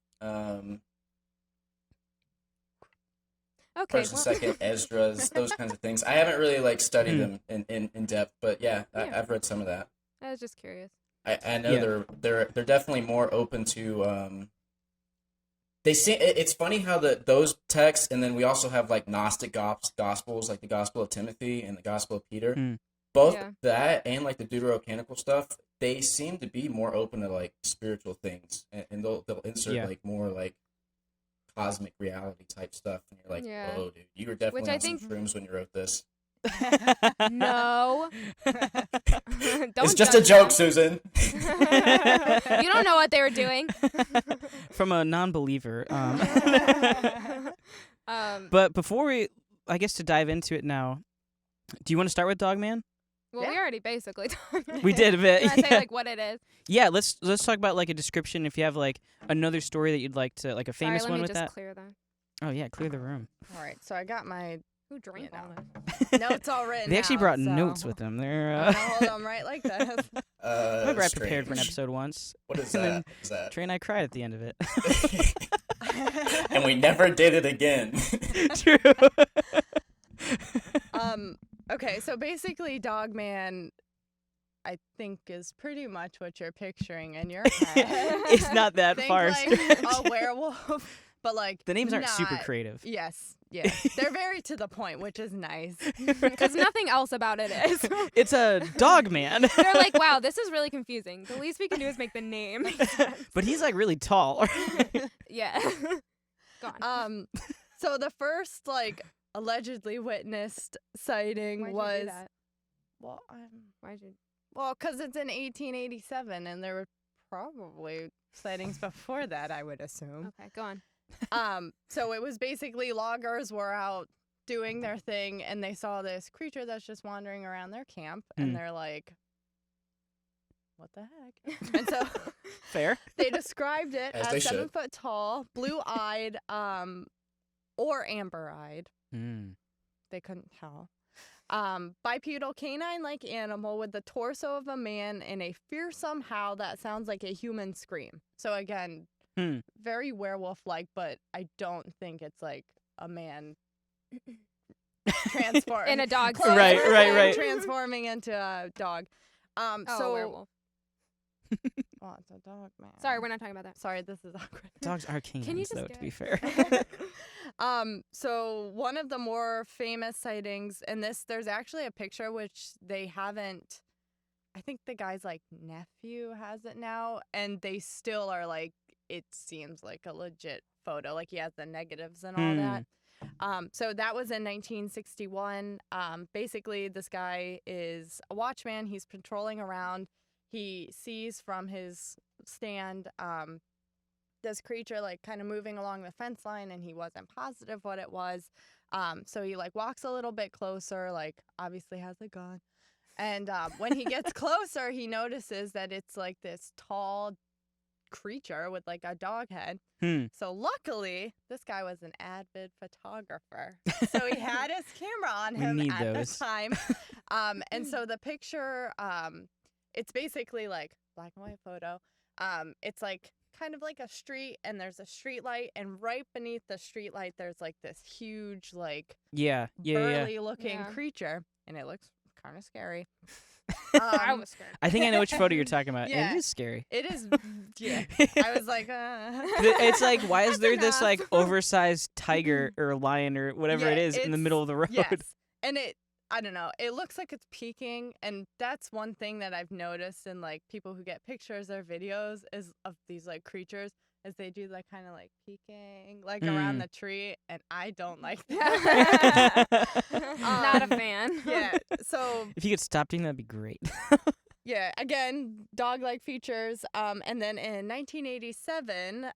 Speaker 5: Okay.
Speaker 3: First and second Esdras, those kinds of things. I haven't really like studied them in depth, but yeah,
Speaker 5: Yeah.
Speaker 3: I've read some of that.
Speaker 5: I was just curious.
Speaker 3: I know
Speaker 2: Yeah.
Speaker 3: they're definitely more open to. They see it's funny how those texts, and then we also have like Gnostic gospels, like the Gospel of Timothy and the Gospel of Peter.
Speaker 2: Mm.
Speaker 3: Both
Speaker 5: Yeah.
Speaker 3: that and like the Deuterocanonical stuff, they seem to be more open to like spiritual things, and they'll insert
Speaker 2: Yeah.
Speaker 3: like more like cosmic reality type stuff, and you're like,
Speaker 5: Yeah.
Speaker 3: whoa, dude, you were definitely
Speaker 5: I
Speaker 3: on some
Speaker 5: think-
Speaker 3: shrooms when you wrote this.
Speaker 5: No. Don't
Speaker 3: It's just a
Speaker 5: judge
Speaker 3: joke,
Speaker 5: them.
Speaker 3: Susan.
Speaker 5: You don't know what they were doing.
Speaker 2: From a non-believer. But before we, I guess to dive into it now, do you want to start with Dogman?
Speaker 5: Well, we already basically talked.
Speaker 2: We did a bit.
Speaker 5: Can I say like what it is?
Speaker 2: Yeah, let's talk about like a description. If you have like another story that you'd like to, like a famous
Speaker 5: Sorry,
Speaker 2: one
Speaker 5: let me
Speaker 2: with
Speaker 5: just
Speaker 2: that.
Speaker 5: clear that.
Speaker 2: Oh yeah, clear the room.
Speaker 4: All right, so I got my
Speaker 5: Who drank
Speaker 4: You
Speaker 5: all
Speaker 4: know.
Speaker 5: this?
Speaker 4: notes all written
Speaker 2: They actually
Speaker 4: out,
Speaker 2: brought
Speaker 4: so
Speaker 2: notes with them. They're.
Speaker 4: I'm gonna hold them right like this.
Speaker 2: Remember, I prepared for an
Speaker 3: Strange.
Speaker 2: episode once.
Speaker 3: What is
Speaker 2: And then
Speaker 3: that? What is that?
Speaker 2: Trey and I cried at the end of it.
Speaker 3: And we never did it again.
Speaker 2: True.
Speaker 4: Okay, so basically Dogman, I think, is pretty much what you're picturing in your head.
Speaker 2: It's not that
Speaker 4: Think
Speaker 2: far.
Speaker 4: like a werewolf, but like
Speaker 2: The names aren't super
Speaker 4: not-
Speaker 2: creative.
Speaker 4: Yes, yeah, they're very to the point, which is nice.
Speaker 5: Because nothing else about it is.
Speaker 2: It's a dog man.
Speaker 5: They're like, wow, this is really confusing. The least we can do is make the name. make sense.
Speaker 2: But he's like really tall.
Speaker 5: Yeah. Go on.
Speaker 4: So the first like allegedly witnessed sighting
Speaker 5: Why'd
Speaker 4: was
Speaker 5: you do that?
Speaker 4: well,
Speaker 5: Why'd you?
Speaker 4: well, because it's in 1887, and there were probably sightings before that, I would assume.
Speaker 5: Okay, go on.
Speaker 4: So it was basically loggers were out doing their thing, and they saw this creature that's just wandering around their camp, and they're like, "What the heck?" And so
Speaker 2: Fair.
Speaker 4: they described it
Speaker 3: As they
Speaker 4: as 7
Speaker 3: should.
Speaker 4: foot tall, blue-eyed, or amber-eyed.
Speaker 2: Mm.
Speaker 4: They couldn't tell. Bipedal canine-like animal with the torso of a man and a fearsome howl that sounds like a human scream. So again, very werewolf-like, but I don't think it's like a man transforming
Speaker 5: In a dog
Speaker 4: clothes
Speaker 2: Right,
Speaker 4: on
Speaker 2: right,
Speaker 4: and
Speaker 2: right.
Speaker 4: transforming into a dog.
Speaker 5: Oh,
Speaker 4: So
Speaker 5: werewolf.
Speaker 4: well, it's a dog, man.
Speaker 5: Sorry, we're not talking about that.
Speaker 4: Sorry, this is awkward.
Speaker 2: Dogs are canines,
Speaker 5: just
Speaker 2: though,
Speaker 5: get
Speaker 2: to be
Speaker 5: it?
Speaker 2: fair.
Speaker 4: So one of the more famous sightings, and there's actually a picture which they haven't. I think the guy's like nephew has it now, and they still are like, it seems like a legit photo. Like he has the negatives and all that. So that was in 1961. Basically, this guy is a watchman. He's patrolling around. He sees from his stand this creature like kind of moving along the fence line, and he wasn't positive what it was. So he like walks a little bit closer, like obviously has a gun. And when he gets closer, he notices that it's like this tall creature with like a dog head. So luckily, this guy was an avid photographer. So he had his camera on
Speaker 2: We
Speaker 4: him
Speaker 2: need
Speaker 4: at
Speaker 2: those.
Speaker 4: the time. And so the picture, it's basically like black and white photo. It's like kind of like a street, and there's a street light, and right beneath the street light, there's like this huge, like
Speaker 2: Yeah.
Speaker 4: burly looking
Speaker 5: Yeah.
Speaker 4: creature, and it looks kind of scary.
Speaker 5: I was scared.
Speaker 2: I think I know which photo you're talking about.
Speaker 4: Yeah.
Speaker 2: It is scary.
Speaker 4: It is, yeah. I was like,
Speaker 2: It's like, why is
Speaker 4: That's
Speaker 2: there this like
Speaker 4: enough.
Speaker 2: oversized tiger or lion or whatever
Speaker 4: Yeah,
Speaker 2: it is in the
Speaker 4: it's-
Speaker 2: middle of the road?
Speaker 4: Yes. And I don't know, it looks like it's peeking, and that's one thing that I've noticed in like people who get pictures or videos is of these like creatures, is they do like kind of like peeking like around the tree, and I don't like that.
Speaker 5: Not a fan.
Speaker 4: Yeah. So
Speaker 2: If you could stop doing that, that'd be great.
Speaker 4: yeah, again, dog-like features. And then in 1987,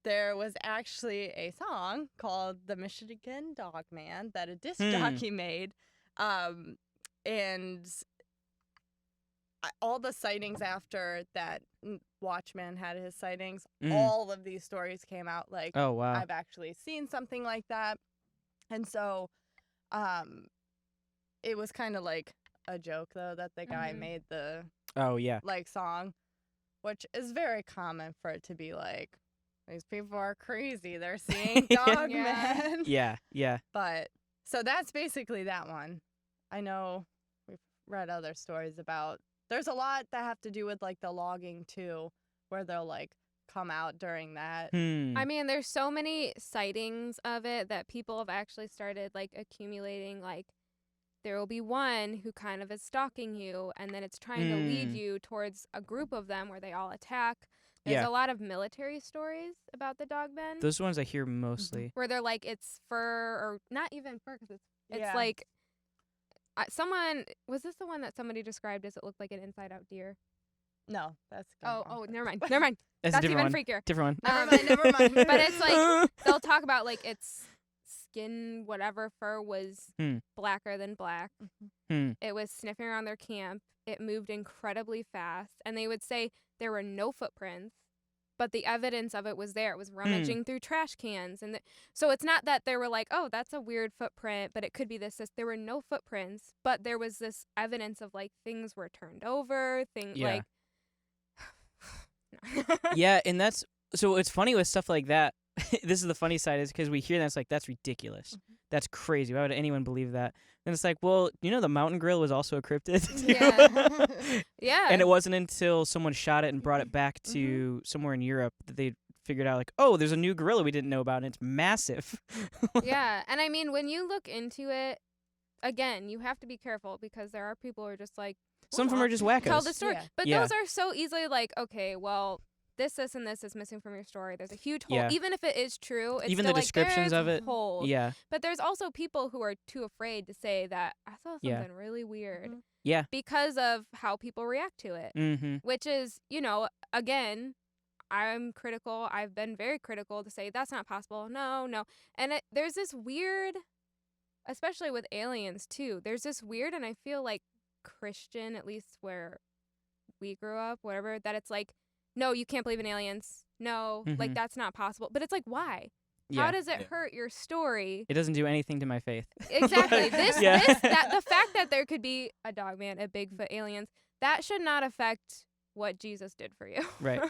Speaker 4: there was actually a song called "The Michigan Dog Man" that a disc jockey made, and all the sightings after that Watchman had his sightings, all of these stories came out. Like,
Speaker 2: Oh wow.
Speaker 4: I've actually seen something like that, and so, it was kind of like a joke though that the guy made the
Speaker 2: Oh yeah.
Speaker 4: like song, which is very common for it to be like, these people are crazy, they're seeing dog
Speaker 5: Yeah.
Speaker 4: men.
Speaker 2: Yeah. Yeah.
Speaker 4: But so that's basically that one. I know we've read other stories about, there's a lot that have to do with like the logging too, where they'll like come out during that.
Speaker 5: I mean, there's so many sightings of it that people have actually started like accumulating. Like, there will be one who kind of is stalking you, and then it's trying to lead you towards a group of them where they all attack. There's
Speaker 2: Yeah.
Speaker 5: a lot of military stories about the dogmen
Speaker 2: Those ones I hear mostly.
Speaker 5: where they're like, it's fur, or not even fur, because it's
Speaker 4: Yeah.
Speaker 5: like Was this the one that somebody described as it looked like an inside-out deer?
Speaker 4: No, that's
Speaker 5: Oh, never mind. Never mind.
Speaker 2: That's
Speaker 5: That's
Speaker 2: a different
Speaker 5: even
Speaker 2: one.
Speaker 5: freakier.
Speaker 2: Different one.
Speaker 4: Never mind.
Speaker 5: But it's like they'll talk about like its skin, whatever fur was blacker than black. It was sniffing around their camp. It moved incredibly fast, and they would say there were no footprints, but the evidence of it was there. It was rummaging through trash cans, and so it's not that they were like, oh, that's a weird footprint, but it could be this. There were no footprints, but there was this evidence of like things were turned over, like.
Speaker 2: Yeah, and that's so it's funny with stuff like that. This is the funny side is because we hear that it's like that's ridiculous, that's crazy. Why would anyone believe that? And it's like, well, the mountain gorilla was also a cryptid.
Speaker 5: Yeah.
Speaker 2: And it wasn't until someone shot it and brought it back to somewhere in Europe that they figured out like, oh, there's a new gorilla we didn't know about, and it's massive.
Speaker 5: Yeah, and I mean, when you look into it, again, you have to be careful because there are people who are just like,
Speaker 2: some of them are just wackos.
Speaker 5: tell the story.
Speaker 4: Yeah.
Speaker 5: But
Speaker 2: Yeah.
Speaker 5: those are so easily like, okay, well, this, and this is missing from your story. There's a huge hole.
Speaker 2: Yeah.
Speaker 5: Even if it is true, it's
Speaker 2: Even
Speaker 5: still
Speaker 2: the
Speaker 5: like,
Speaker 2: descriptions
Speaker 5: there's
Speaker 2: of it.
Speaker 5: a hole.
Speaker 2: Yeah.
Speaker 5: But there's also people who are too afraid to say that I saw something really weird.
Speaker 2: Yeah.
Speaker 5: Because of how people react to it.
Speaker 2: Mm-hmm.
Speaker 5: Which is, again, I'm critical. I've been very critical to say that's not possible. No. And there's this weird, especially with aliens too, there's this weird, and I feel like Christian, at least where we grew up, whatever, that it's like, no, you can't believe in aliens. No, like that's not possible. But it's like, why?
Speaker 2: Yeah.
Speaker 5: How does it hurt your story?
Speaker 2: It doesn't do anything to my faith.
Speaker 5: Exactly.
Speaker 2: Yeah.
Speaker 5: The fact that there could be a dogman, a Bigfoot, aliens, that should not affect what Jesus did for you.
Speaker 2: Right.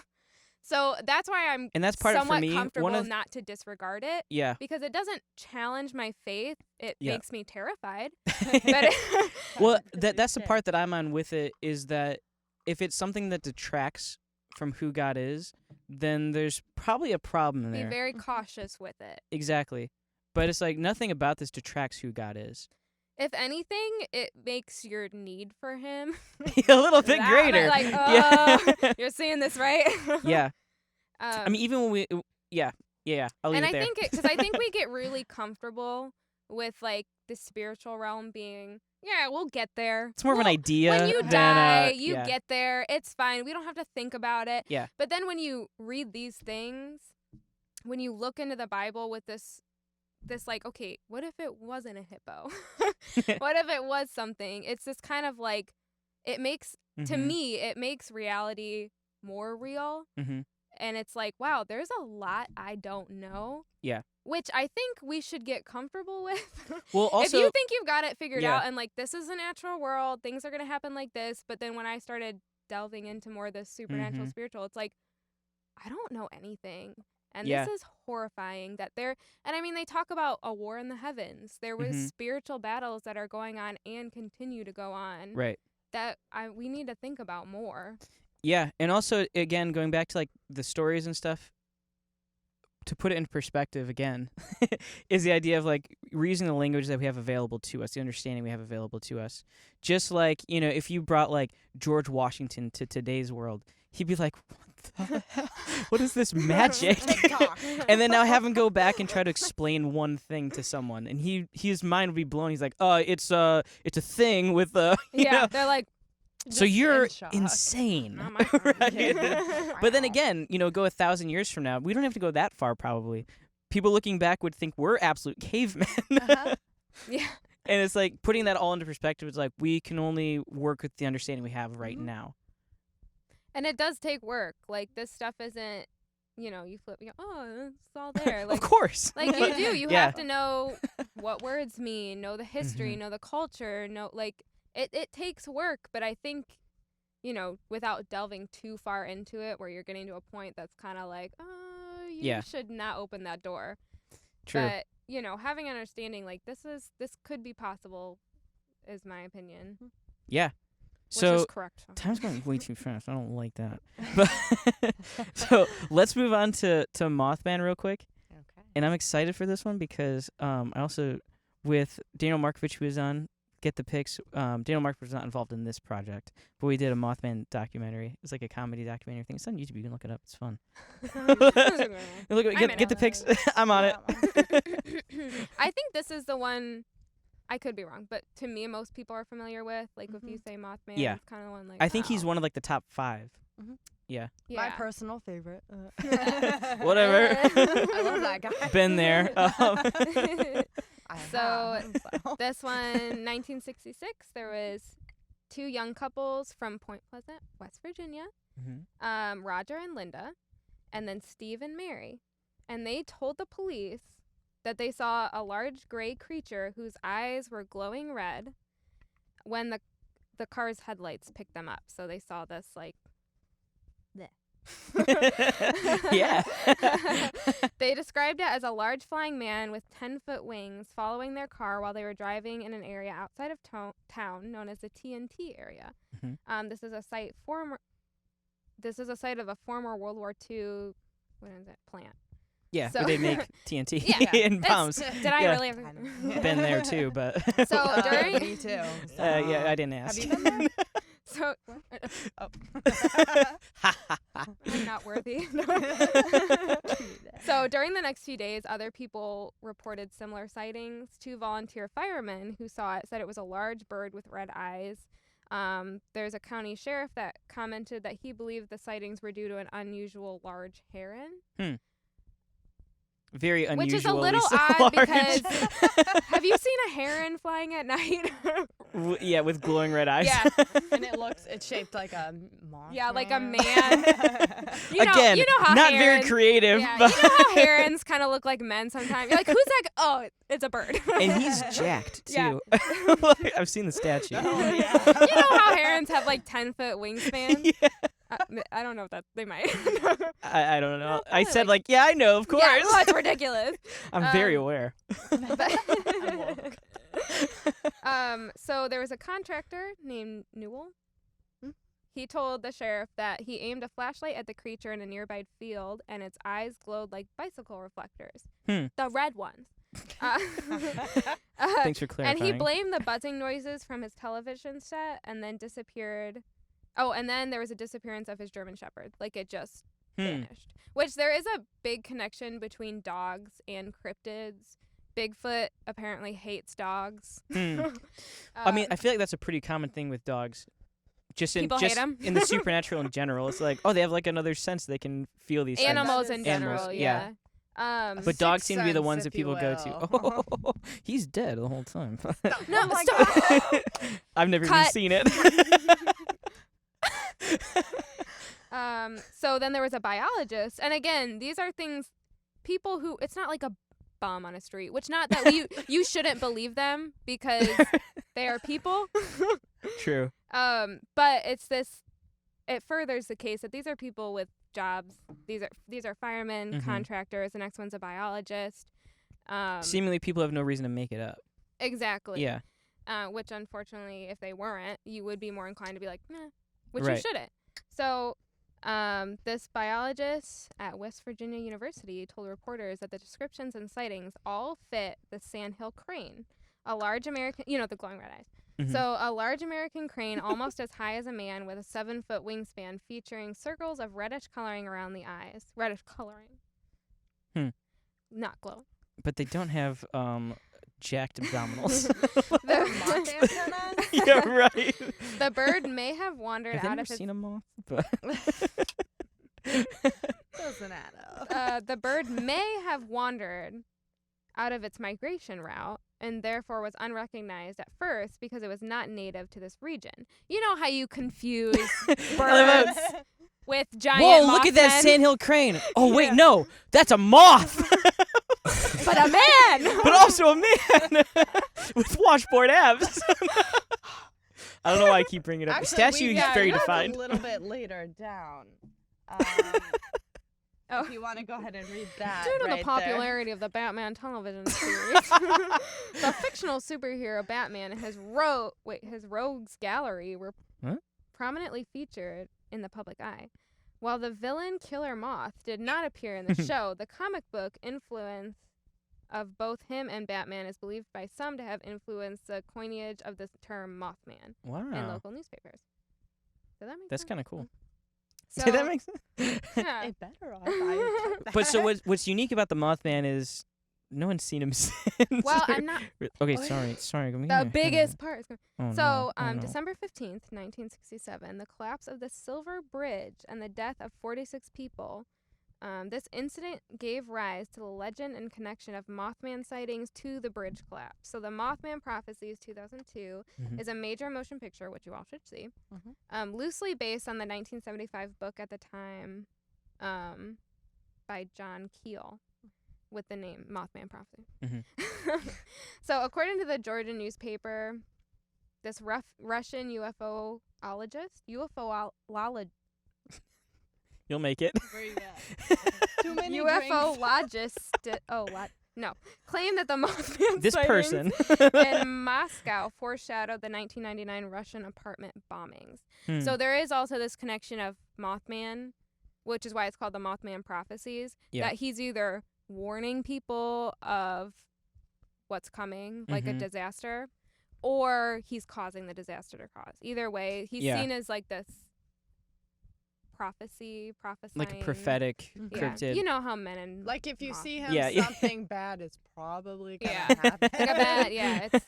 Speaker 5: So that's why I'm
Speaker 2: And that's part of, for
Speaker 5: somewhat
Speaker 2: me,
Speaker 5: comfortable not to disregard it.
Speaker 2: Yeah.
Speaker 5: Because it doesn't challenge my faith. It
Speaker 2: Yeah.
Speaker 5: makes me terrified. But
Speaker 2: Well, that's the part that I'm on with it, is that if it's something that detracts from who God is, then there's probably a problem
Speaker 5: be
Speaker 2: there.
Speaker 5: very cautious with it.
Speaker 2: Exactly. But it's like nothing about this detracts who God is.
Speaker 5: If anything, it makes your need for him
Speaker 2: A little bit greater.
Speaker 5: Like,
Speaker 2: Yeah.
Speaker 5: you're seeing this, right?
Speaker 2: Yeah. I mean, even when we, yeah. I'll leave
Speaker 5: and
Speaker 2: it there.
Speaker 5: because I think we get really comfortable with like the spiritual realm being, we'll get there.
Speaker 2: It's more of an idea.
Speaker 5: When you
Speaker 2: than,
Speaker 5: die, you
Speaker 2: yeah.
Speaker 5: get there. It's fine. We don't have to think about it.
Speaker 2: Yeah.
Speaker 5: But then when you read these things, when you look into the Bible with this like, okay, what if it wasn't a hippo? What if it was something? It's this kind of like, it makes, to me, it makes reality more real.
Speaker 2: Mm-hmm.
Speaker 5: And it's like, wow, there's a lot I don't know.
Speaker 2: Yeah.
Speaker 5: Which I think we should get comfortable with.
Speaker 2: Well, also,
Speaker 5: if you think you've got it figured
Speaker 2: Yeah.
Speaker 5: out and like, this is a natural world, things are going to happen like this. But then when I started delving into more of this supernatural spiritual, it's like, I don't know anything. And
Speaker 2: Yeah.
Speaker 5: this is horrifying that and I mean, they talk about a war in the heavens. There was spiritual battles that are going on and continue to go on.
Speaker 2: right.
Speaker 5: That we need to think about more.
Speaker 2: Yeah, and also, again, going back to, like, the stories and stuff, to put it in perspective, again, is the idea of, like, reusing the language that we have available to us, the understanding we have available to us. Just like, if you brought, like, George Washington to today's world, he'd be like, what the hell? What is this magic? And then now have him go back and try to explain one thing to someone, and his mind would be blown. He's like, it's a thing with,
Speaker 5: They're like,
Speaker 2: so
Speaker 4: Just
Speaker 2: you're
Speaker 4: in shock.
Speaker 2: insane.
Speaker 5: not my friend.
Speaker 2: Right? But then again, go 1,000 years from now, we don't have to go that far probably. People looking back would think we're absolute cavemen.
Speaker 5: Yeah.
Speaker 2: And it's like putting that all into perspective, it's like we can only work with the understanding we have right
Speaker 5: Mhm.
Speaker 2: now.
Speaker 5: And it does take work. Like, this stuff isn't, you flip, you go, oh, it's all there. Like,
Speaker 2: Of course.
Speaker 5: like you do. You
Speaker 2: Yeah.
Speaker 5: have to know what words mean, know the history, know the culture, know, like, it takes work. But I think, without delving too far into it where you're getting to a point that's kind of like, you should not open that door.
Speaker 2: True.
Speaker 5: But, having an understanding, like, this could be possible is my opinion.
Speaker 2: Yeah.
Speaker 5: Which
Speaker 2: So
Speaker 5: is correct.
Speaker 2: time's going way too fast. I don't like that. But so let's move on to Mothman real quick.
Speaker 4: Okay.
Speaker 2: And I'm excited for this one because I also, with Daniel Markovich, who was on Get the Pics, Daniel Markovich was not involved in this project, but we did a Mothman documentary. It's like a comedy documentary thing. It's on YouTube. You can look it up. It's fun. Look,
Speaker 5: I'm in
Speaker 2: get the
Speaker 5: it.
Speaker 2: pics. I'm on it.
Speaker 5: I think this is the one I could be wrong, but to me, most people are familiar with. Like, if you say Mothman,
Speaker 2: Yeah.
Speaker 5: it's kind of one like.
Speaker 2: I think he's
Speaker 5: wow.
Speaker 2: one of like the top 5.
Speaker 4: Mhm.
Speaker 2: Yeah.
Speaker 5: Yeah.
Speaker 4: My personal favorite.
Speaker 2: Whatever.
Speaker 4: I love that guy.
Speaker 2: Been there.
Speaker 4: I
Speaker 5: So,
Speaker 4: have, so.
Speaker 5: This one, 1966, there was 2 young couples from Point Pleasant, West Virginia, Roger and Linda, and then Steve and Mary. And they told the police that they saw a large gray creature whose eyes were glowing red when the car's headlights picked them up. So they saw this, like,
Speaker 2: Yeah.
Speaker 5: They described it as a large flying man with 10-foot wings following their car while they were driving in an area outside of town known as the TNT area. This is a site of a former World War II plant.
Speaker 2: Yeah,
Speaker 5: So-
Speaker 2: where they make TNT
Speaker 5: Yeah.
Speaker 2: and bombs.
Speaker 5: Did I
Speaker 2: Yeah.
Speaker 5: really?
Speaker 2: Been there too, but
Speaker 5: So during
Speaker 4: Me too. So.
Speaker 2: yeah, I didn't ask.
Speaker 4: Have you been there?
Speaker 5: So
Speaker 4: Oh.
Speaker 5: I'm not worthy. So during the next few days, other people reported similar sightings. 2 volunteer firemen who saw it said it was a large bird with red eyes. There's a county sheriff that commented that he believed the sightings were due to an unusual large heron.
Speaker 2: Very unusual.
Speaker 5: Which is a little odd because have you seen a heron flying at night?
Speaker 2: Yeah, with glowing red eyes.
Speaker 5: Yeah.
Speaker 4: And it's shaped like a moth.
Speaker 5: Yeah, like a man.
Speaker 2: Again,
Speaker 5: you know how
Speaker 2: not
Speaker 5: herons,
Speaker 2: very creative.
Speaker 5: Yeah,
Speaker 2: But
Speaker 5: you know how herons kind of look like men sometimes. You're like, who's that? Oh, it's a bird.
Speaker 2: and he's jacked too.
Speaker 5: Yeah.
Speaker 2: I've seen the statue.
Speaker 4: Oh, yeah.
Speaker 5: You know how herons have like 10-foot wingspan?
Speaker 2: Yeah.
Speaker 5: I don't know if they might.
Speaker 2: I don't know. I
Speaker 5: Probably
Speaker 2: said
Speaker 5: like-
Speaker 2: yeah, I know, of course.
Speaker 5: Yeah, well, it's ridiculous.
Speaker 2: I'm very aware.
Speaker 5: So there was a contractor named Newell. He told the sheriff that he aimed a flashlight at the creature in a nearby field, and its eyes glowed like bicycle reflectors. The red ones.
Speaker 2: Thanks for clarifying.
Speaker 5: And he blamed the buzzing noises from his television set and then disappeared. Oh, and then there was a disappearance of his German Shepherd. Like, it just vanished. Which there is a big connection between dogs and cryptids. Bigfoot apparently hates dogs.
Speaker 2: I mean, I feel like that's a pretty common thing with dogs.
Speaker 5: People hate 'em.
Speaker 2: In the supernatural in general. It's like, oh, they have like another sense. They can feel these things.
Speaker 5: Animals in
Speaker 2: Animals,
Speaker 5: general,
Speaker 2: yeah.
Speaker 5: yeah.
Speaker 2: But
Speaker 4: Sixth
Speaker 2: dogs seem to be the
Speaker 4: sense,
Speaker 2: ones
Speaker 4: if
Speaker 2: that people
Speaker 4: you
Speaker 2: go to.
Speaker 4: will.
Speaker 2: Oh, he's dead the whole time.
Speaker 5: No,
Speaker 4: Oh my
Speaker 5: stop.
Speaker 2: I've never even
Speaker 5: Cut.
Speaker 2: seen it.
Speaker 5: So then there was a biologist, and again, these are things, people who, it's not like a bum on a street, which not that you shouldn't believe them because they are people.
Speaker 2: True.
Speaker 5: But it furthers the case that these are people with jobs. These are firemen, contractors. The next one's a biologist.
Speaker 2: Seemingly, people have no reason to make it up.
Speaker 5: Exactly.
Speaker 2: Yeah.
Speaker 5: Which unfortunately, if they weren't, you would be more inclined to be like, nah, which
Speaker 2: Right.
Speaker 5: you shouldn't. So, this biologist at West Virginia University told reporters that the descriptions and sightings all fit the sandhill crane, a large American, the glowing red eyes. So, a large American crane almost as high as a man with a 7-foot wingspan featuring circles of reddish coloring around the eyes. Reddish coloring. Not glowing.
Speaker 2: But they don't have jacked abdominals.
Speaker 4: Moth antennas?
Speaker 2: Yeah, right.
Speaker 5: The bird may have wandered
Speaker 2: Have they
Speaker 5: out
Speaker 2: never
Speaker 5: of its
Speaker 2: seen a moth? But
Speaker 4: Doesn't add up.
Speaker 5: the bird may have wandered out of its migration route and therefore was unrecognized at first because it was not native to this region. You know how you confuse birds with giant
Speaker 2: whoa, look at that
Speaker 5: Mothmen?
Speaker 2: sandhill crane. Oh, wait, no. That's a moth.
Speaker 5: But a man!
Speaker 2: But also a man with washboard abs. I don't know why I keep bringing it up. The statue is very defined.
Speaker 4: A little bit later down. If you want to go ahead and read that.
Speaker 5: Due to
Speaker 4: right
Speaker 5: the popularity of the Batman television series, the fictional superhero Batman and his rogues gallery were prominently featured in the public eye. While the villain Killer Moth did not appear in the show, the comic book influence of both him and Batman is believed by some to have influenced the coinage of the term Mothman in
Speaker 2: Wow.
Speaker 5: local newspapers. Does that make
Speaker 2: That's
Speaker 5: sense?
Speaker 2: kind of cool.
Speaker 5: So,
Speaker 2: Did that make sense?
Speaker 5: yeah.
Speaker 4: It better off.
Speaker 2: But so what's unique about the Mothman is no one's seen him since.
Speaker 5: Well, I'm not.
Speaker 2: Okay, sorry.
Speaker 5: The biggest part is
Speaker 2: Oh,
Speaker 5: so,
Speaker 2: no. Oh, no.
Speaker 5: December 15th, 1967, the collapse of the Silver Bridge and the death of 46 people. This incident gave rise to the legend and connection of Mothman sightings to the bridge collapse. So the Mothman Prophecies 2002
Speaker 2: Mhm.
Speaker 5: is a major motion picture, which you all should see,
Speaker 4: Mhm.
Speaker 5: loosely based on the 1975 book at the time by John Keel with the name Mothman Prophecy.
Speaker 2: Mhm.
Speaker 5: So according to the Georgian newspaper, this Russian UFOologist,
Speaker 2: You'll make it.
Speaker 4: Where you at? Too many
Speaker 5: UFOologist, claimed that the Mothman
Speaker 2: This
Speaker 5: sightings
Speaker 2: person.
Speaker 5: in Moscow foreshadowed the 1999 Russian apartment bombings.
Speaker 2: Hmm.
Speaker 5: So there is also this connection of Mothman, which is why it's called the Mothman Prophecies,
Speaker 2: Yeah.
Speaker 5: that he's either warning people of what's coming, like a
Speaker 2: Mhm.
Speaker 5: disaster, or he's causing the disaster to cause. Either way, he's
Speaker 2: Yeah.
Speaker 5: seen as like this prophesying.
Speaker 2: like a prophetic
Speaker 4: Yeah.
Speaker 2: cryptid.
Speaker 5: You know how men and
Speaker 4: Like if you
Speaker 5: Moth-
Speaker 4: see him,
Speaker 2: Yeah, yeah.
Speaker 4: something bad is probably gonna
Speaker 5: Yeah.
Speaker 4: happen.
Speaker 5: like a bad, it's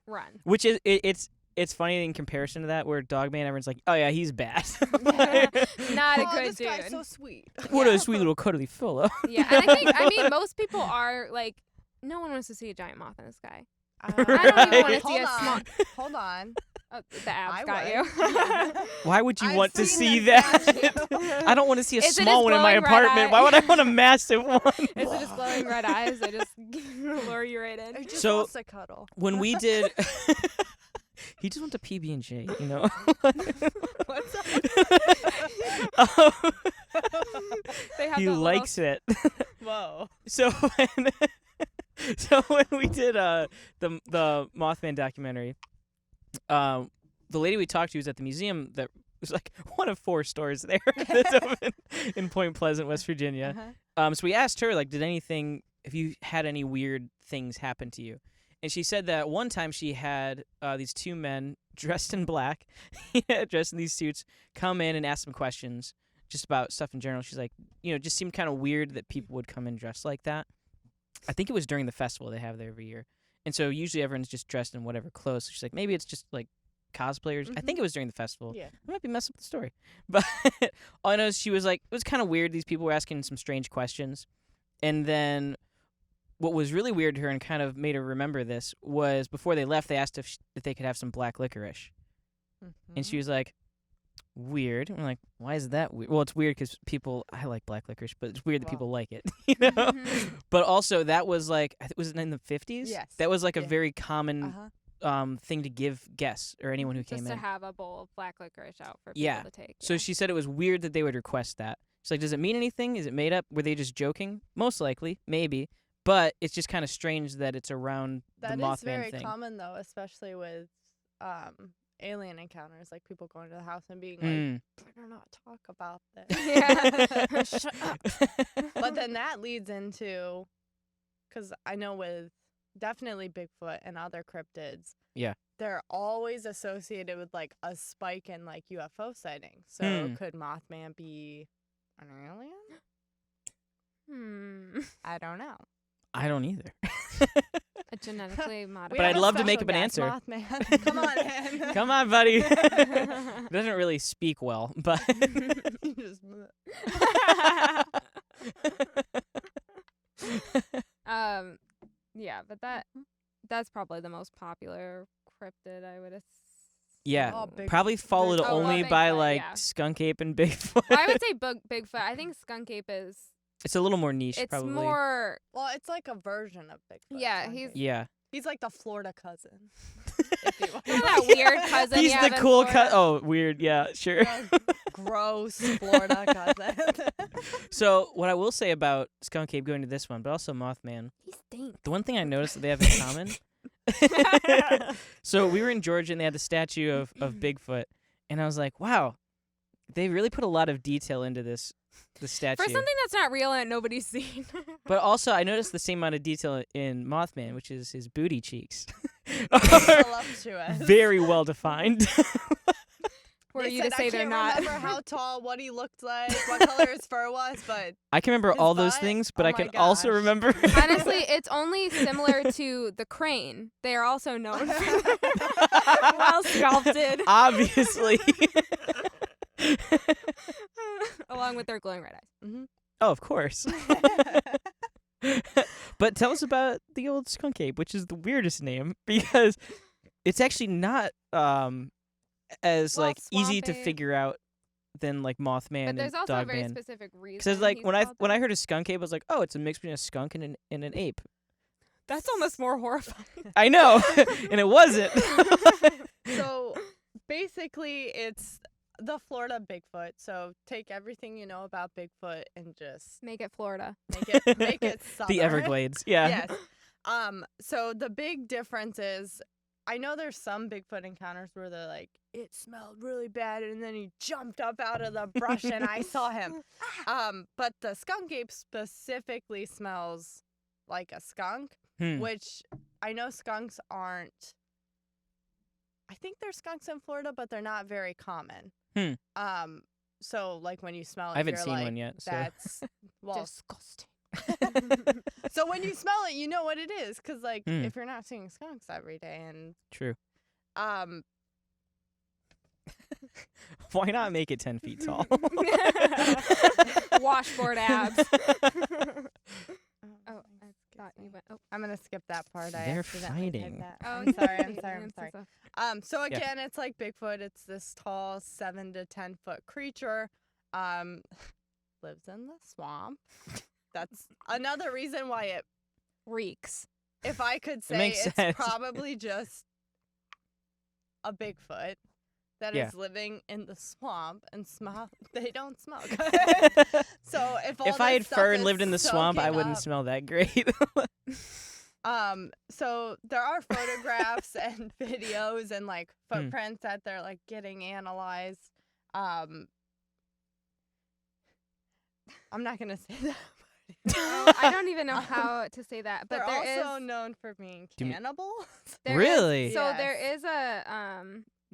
Speaker 5: run.
Speaker 2: Which is it's funny in comparison to that, where Dogman, everyone's like, oh yeah, he's bad.
Speaker 5: Not a
Speaker 4: Oh,
Speaker 5: good
Speaker 4: this
Speaker 5: dude.
Speaker 4: guy's so sweet.
Speaker 2: What
Speaker 5: Yeah.
Speaker 2: a sweet little cuddly fella.
Speaker 5: Yeah, and I mean, most people are like, no one wants to see a giant moth in the sky. I don't even
Speaker 2: Right.
Speaker 5: want to see a
Speaker 4: Hold
Speaker 5: small.
Speaker 4: on. Hold on.
Speaker 5: Oh, the abs
Speaker 4: I
Speaker 5: got
Speaker 4: would.
Speaker 5: you.
Speaker 2: Why would you
Speaker 4: I've
Speaker 2: want to
Speaker 4: seen
Speaker 2: see
Speaker 4: them
Speaker 2: that?
Speaker 4: flash.
Speaker 2: I don't want to see a
Speaker 5: Is it
Speaker 2: small
Speaker 5: just
Speaker 2: one in my
Speaker 5: glowing red
Speaker 2: apartment.
Speaker 5: eye?
Speaker 2: Why would I want a massive one?
Speaker 5: Is it just glowing red eyes? They just lure you right in.
Speaker 4: He just
Speaker 2: So-
Speaker 4: wants to cuddle.
Speaker 2: When we did, he just went to PB&J, you know.
Speaker 4: What's up?
Speaker 5: They have
Speaker 2: He
Speaker 5: that
Speaker 2: likes it.
Speaker 4: Whoa.
Speaker 2: So when we did the Mothman documentary, the lady we talked to was at the museum that was like one of 4 stores there that's open in Point Pleasant, West Virginia.
Speaker 4: Uh-huh.
Speaker 2: So we asked her, like, if you had any weird things happen to you? And she said that one time she had these 2 men dressed in black, dressed in these suits, come in and ask some questions just about stuff in general. She's like, it just seemed kind of weird that people would come in dressed like that. I think it was during the festival they have there every year. And so usually everyone's just dressed in whatever clothes. So she's like, maybe it's just like cosplayers. I think it was during the festival.
Speaker 4: Yeah.
Speaker 2: I might be messing up the story. But all I know is she was like, it was kind of weird. These people were asking some strange questions. And then what was really weird to her and kind of made her remember this was before they left, they asked if they could have some black licorice. And she was like, weird. I'm like, why is that weird? Well, it's weird because I like black licorice, but it's weird that
Speaker 4: Wow.
Speaker 2: people like it, you know? But also, that was like, I think was it in the 50s?
Speaker 4: Yes.
Speaker 2: That was like a
Speaker 4: Yeah.
Speaker 2: very common
Speaker 4: Uh-huh.
Speaker 2: thing to give guests or anyone who
Speaker 5: Just
Speaker 2: came
Speaker 5: to
Speaker 2: in.
Speaker 5: have a bowl of black licorice out for
Speaker 2: Yeah.
Speaker 5: people to take.
Speaker 2: So she said it was weird that they would request that. She's like, does it mean anything? Is it made up? Were they just joking? Most likely, maybe. But it's just kind of strange that it's around
Speaker 4: That
Speaker 2: the
Speaker 4: is
Speaker 2: Mothman
Speaker 4: very
Speaker 2: thing.
Speaker 4: common though, especially with alien encounters, like people going to the house and being
Speaker 2: Mm.
Speaker 4: like, better not talk about this.
Speaker 5: Yeah. Shut up.
Speaker 4: But then that leads into, because I know with definitely Bigfoot and other cryptids,
Speaker 2: Yeah.
Speaker 4: they're always associated with like a spike in like UFO sightings. So
Speaker 2: Hmm.
Speaker 4: could Mothman be an alien?
Speaker 5: Hmm.
Speaker 4: I don't know.
Speaker 2: I don't either.
Speaker 5: A genetically
Speaker 4: We
Speaker 5: modified.
Speaker 2: But
Speaker 4: have
Speaker 2: I'd
Speaker 4: a
Speaker 2: love to make
Speaker 4: special
Speaker 2: up an
Speaker 4: guest,
Speaker 2: answer.
Speaker 4: Mothman. Come on in.
Speaker 2: Come on, buddy. Doesn't really speak well, but
Speaker 4: You just-
Speaker 5: Yeah, but that's probably the most popular cryptid, I would assume.
Speaker 2: yeah,
Speaker 4: Oh, Big-
Speaker 2: probably followed
Speaker 5: Oh, well,
Speaker 2: only by
Speaker 5: Bigfoot,
Speaker 2: like
Speaker 5: yeah.
Speaker 2: skunk ape and Bigfoot.
Speaker 5: I would say Bigfoot. I think skunk ape is.
Speaker 2: It's a little more niche,
Speaker 5: It's
Speaker 2: probably.
Speaker 5: more.
Speaker 4: Well, it's like a version of Bigfoot.
Speaker 5: Yeah,
Speaker 4: I
Speaker 5: he's-
Speaker 4: think.
Speaker 2: Yeah,
Speaker 4: He's like the Florida cousin. if you will.
Speaker 5: You know that weird cousin
Speaker 2: he's
Speaker 5: you
Speaker 2: the
Speaker 5: have in
Speaker 2: cool
Speaker 5: Florida?
Speaker 2: Oh, weird. Yeah, sure.
Speaker 4: Gross Florida cousin.
Speaker 2: So what I will say about skunk ape going to this one, but also Mothman,
Speaker 5: He stinks.
Speaker 2: the one thing I noticed that they have in common. So we were in Georgia and they had the statue of Bigfoot, and I was like, wow, they really put a lot of detail into the statue.
Speaker 5: For something that's not real and nobody's seen.
Speaker 2: But also, I noticed the same amount of detail in Mothman, which is his booty cheeks. Are
Speaker 4: Voluptuous.
Speaker 2: very well defined.
Speaker 5: Were
Speaker 4: They
Speaker 5: you to say they're not.
Speaker 4: I can't remember how tall, what he looked like, what color his fur was, but
Speaker 2: I can remember
Speaker 4: his
Speaker 2: all those
Speaker 4: butt?
Speaker 2: things, but
Speaker 4: Oh
Speaker 2: I
Speaker 4: my
Speaker 2: can also
Speaker 4: gosh.
Speaker 2: remember.
Speaker 5: Honestly, it's only similar to the crane. They are also known for
Speaker 4: well sculpted.
Speaker 2: Obviously.
Speaker 5: along with their glowing red eyes.
Speaker 4: Mhm.
Speaker 2: Oh, of course. But tell us about the old skunk ape, which is the weirdest name because it's actually not as
Speaker 5: Well,
Speaker 2: like easy
Speaker 5: swamp
Speaker 2: to
Speaker 5: ape.
Speaker 2: figure out than like Mothman
Speaker 5: But there's
Speaker 2: and
Speaker 5: also a very
Speaker 2: Dogman.
Speaker 5: specific reason.
Speaker 2: Because like
Speaker 5: he's
Speaker 2: when I
Speaker 5: called that.
Speaker 2: heard a skunk ape, I was like, oh, it's a mix between a skunk and an ape.
Speaker 5: That's almost more horrifying.
Speaker 2: I know, and it wasn't.
Speaker 4: So basically, it's the Florida Bigfoot. So take everything you know about Bigfoot and just
Speaker 5: Make it Florida.
Speaker 4: make it southern.
Speaker 2: The Everglades, yeah.
Speaker 4: Yes. So the big difference is, I know there's some Bigfoot encounters where they're like, it smelled really bad, and then he jumped up out of the brush and I saw him. But the skunk ape specifically smells like a skunk, which I know skunks aren't. I think there's skunks in Florida, but they're not very common. So like when you smell it,
Speaker 2: I haven't
Speaker 4: you're
Speaker 2: seen
Speaker 4: like,
Speaker 2: one yet. So.
Speaker 4: That's
Speaker 5: Disgusting.
Speaker 4: So when you smell it, you know what it is, because like
Speaker 2: Hmm.
Speaker 4: if you're not seeing skunks every day, and
Speaker 2: True.
Speaker 4: um,
Speaker 2: Why not make it 10 feet tall?
Speaker 5: Washboard abs. Oh, I thought you went. Oh,
Speaker 4: I'm gonna skip that part. I
Speaker 2: They're
Speaker 4: accidentally did
Speaker 2: fighting.
Speaker 4: that.
Speaker 5: oh,
Speaker 4: I'm sorry. I'm
Speaker 5: okay,
Speaker 4: sorry. I'm
Speaker 5: and
Speaker 4: sorry.
Speaker 5: stuff.
Speaker 4: So again, it's like Bigfoot. It's this tall, 7 to 10 foot creature. Lives in the swamp. That's another reason why it.
Speaker 5: Reeks.
Speaker 4: If I could say,
Speaker 2: makes
Speaker 4: it's
Speaker 2: sense.
Speaker 4: probably just a Bigfoot that
Speaker 2: Yeah.
Speaker 4: is living in the swamp and smell. They don't smoke. So if all
Speaker 2: If I
Speaker 4: this
Speaker 2: had
Speaker 4: stuff
Speaker 2: fur and
Speaker 4: is
Speaker 2: lived in the swamp, I
Speaker 4: soaking
Speaker 2: wouldn't
Speaker 4: up-
Speaker 2: smell that great.
Speaker 4: So there are photographs and videos and like footprints that they're like getting analyzed. I'm not gonna say that.
Speaker 5: Oh, I don't even know how to say that, but
Speaker 4: They're
Speaker 5: there
Speaker 4: also
Speaker 5: is.
Speaker 4: known for being
Speaker 2: Do you-
Speaker 4: cannibals.
Speaker 5: there is-
Speaker 2: Really?
Speaker 5: so
Speaker 4: Yes.
Speaker 5: there is a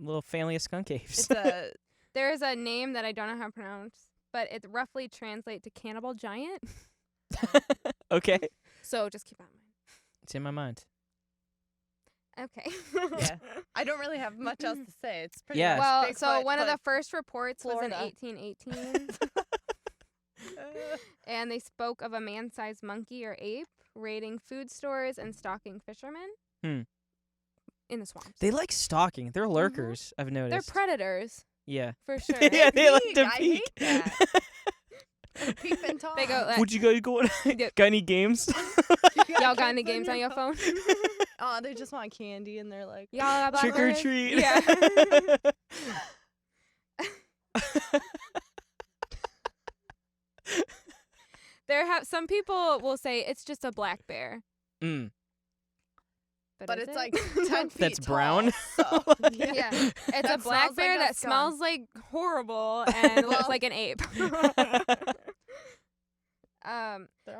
Speaker 2: Little family of skunk apes.
Speaker 4: It's a
Speaker 5: there is a name that I don't know how to pronounce, but it roughly translates to cannibal giant.
Speaker 2: Okay.
Speaker 5: So just keep that in mind.
Speaker 2: It's in my mind.
Speaker 5: Okay.
Speaker 4: Yeah. I don't really have much else to say. It's pretty
Speaker 2: Yeah.
Speaker 4: much
Speaker 5: Well,
Speaker 4: Bigfoot,
Speaker 5: so one of the
Speaker 4: but
Speaker 5: first reports was in
Speaker 4: Florida.
Speaker 5: 1818, and they spoke of a man-sized monkey or ape raiding food stores and stalking fishermen in the swamps.
Speaker 2: They like stalking. They're lurkers, I've
Speaker 5: They're
Speaker 2: noticed.
Speaker 5: predators
Speaker 2: Yeah.
Speaker 5: for sure.
Speaker 2: Yeah, they like
Speaker 4: peek.
Speaker 2: to
Speaker 4: I
Speaker 2: peek.
Speaker 4: hate that. Peeping Tom.
Speaker 5: They go like,
Speaker 2: Would you guys go on?
Speaker 5: Yeah.
Speaker 2: Got any games?
Speaker 5: y'all got any games on your phone?
Speaker 4: Oh, they just want candy and they're like,
Speaker 5: Y'all got
Speaker 2: Trick or
Speaker 5: Blackberry?
Speaker 2: treat.
Speaker 5: Yeah. Some people will say it's just a black bear.
Speaker 2: Mm.
Speaker 4: but
Speaker 5: is
Speaker 4: it's
Speaker 5: it?
Speaker 4: like 10 feet
Speaker 2: That's
Speaker 4: tall,
Speaker 2: brown?
Speaker 4: So,
Speaker 5: Yeah, it's a
Speaker 4: That
Speaker 5: black
Speaker 4: smells
Speaker 5: bear
Speaker 4: like a
Speaker 5: that
Speaker 4: skunk.
Speaker 5: smells like horrible and looks
Speaker 4: Well-
Speaker 5: like an ape.
Speaker 4: They're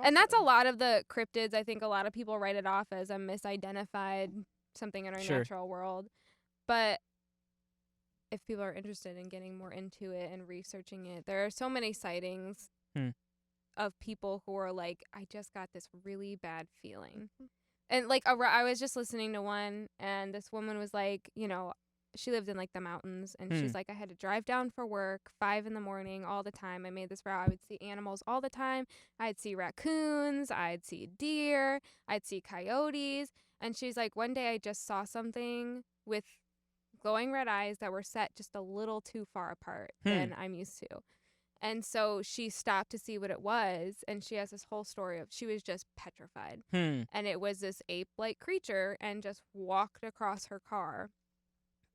Speaker 5: And that's a
Speaker 4: also-
Speaker 5: lot of the cryptids. I think a lot of people write it off as a misidentified something in our
Speaker 2: Sure.
Speaker 5: natural world. But if people are interested in getting more into it and researching it, there are so many sightings of people who are like, I just got this really bad feeling. And like I was just listening to one, and this woman was like, you know, she lived in like the mountains, and she's like, I had to drive down for work 5 a.m. all the time. I made this route. I would see animals all the time. I'd see raccoons, I'd see deer, I'd see coyotes. And she's like, one day I just saw something with glowing red eyes that were set just a little too far apart than I'm used to. And so she stopped to see what it was, and she has this whole story of she was just petrified. And it was this ape-like creature and just walked across her car.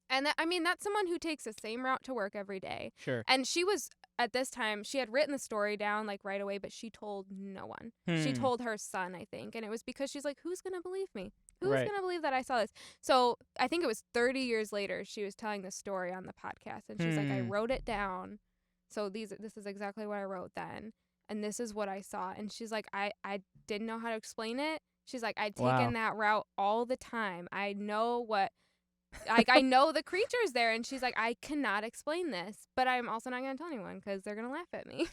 Speaker 5: And I mean, that's someone who takes the same route to work every day.
Speaker 2: Sure.
Speaker 5: And she was, at this time, she had written the story down like right away, but she told no one. She told her son, I think. And it was because she's like, who's going to believe me? Who's
Speaker 2: Right.
Speaker 5: going to believe that I saw this? So I think it was 30 years later, she was telling the story on the podcast. And she's like, I wrote it down. So this is exactly what I wrote then. And this is what I saw. And she's like, I didn't know how to explain it. She's like, I'd taken
Speaker 2: Wow.
Speaker 5: that route all the time. I know what like, I know the creature's there. And she's like, I cannot explain this, but I'm also not going to tell anyone because they're going to laugh at me.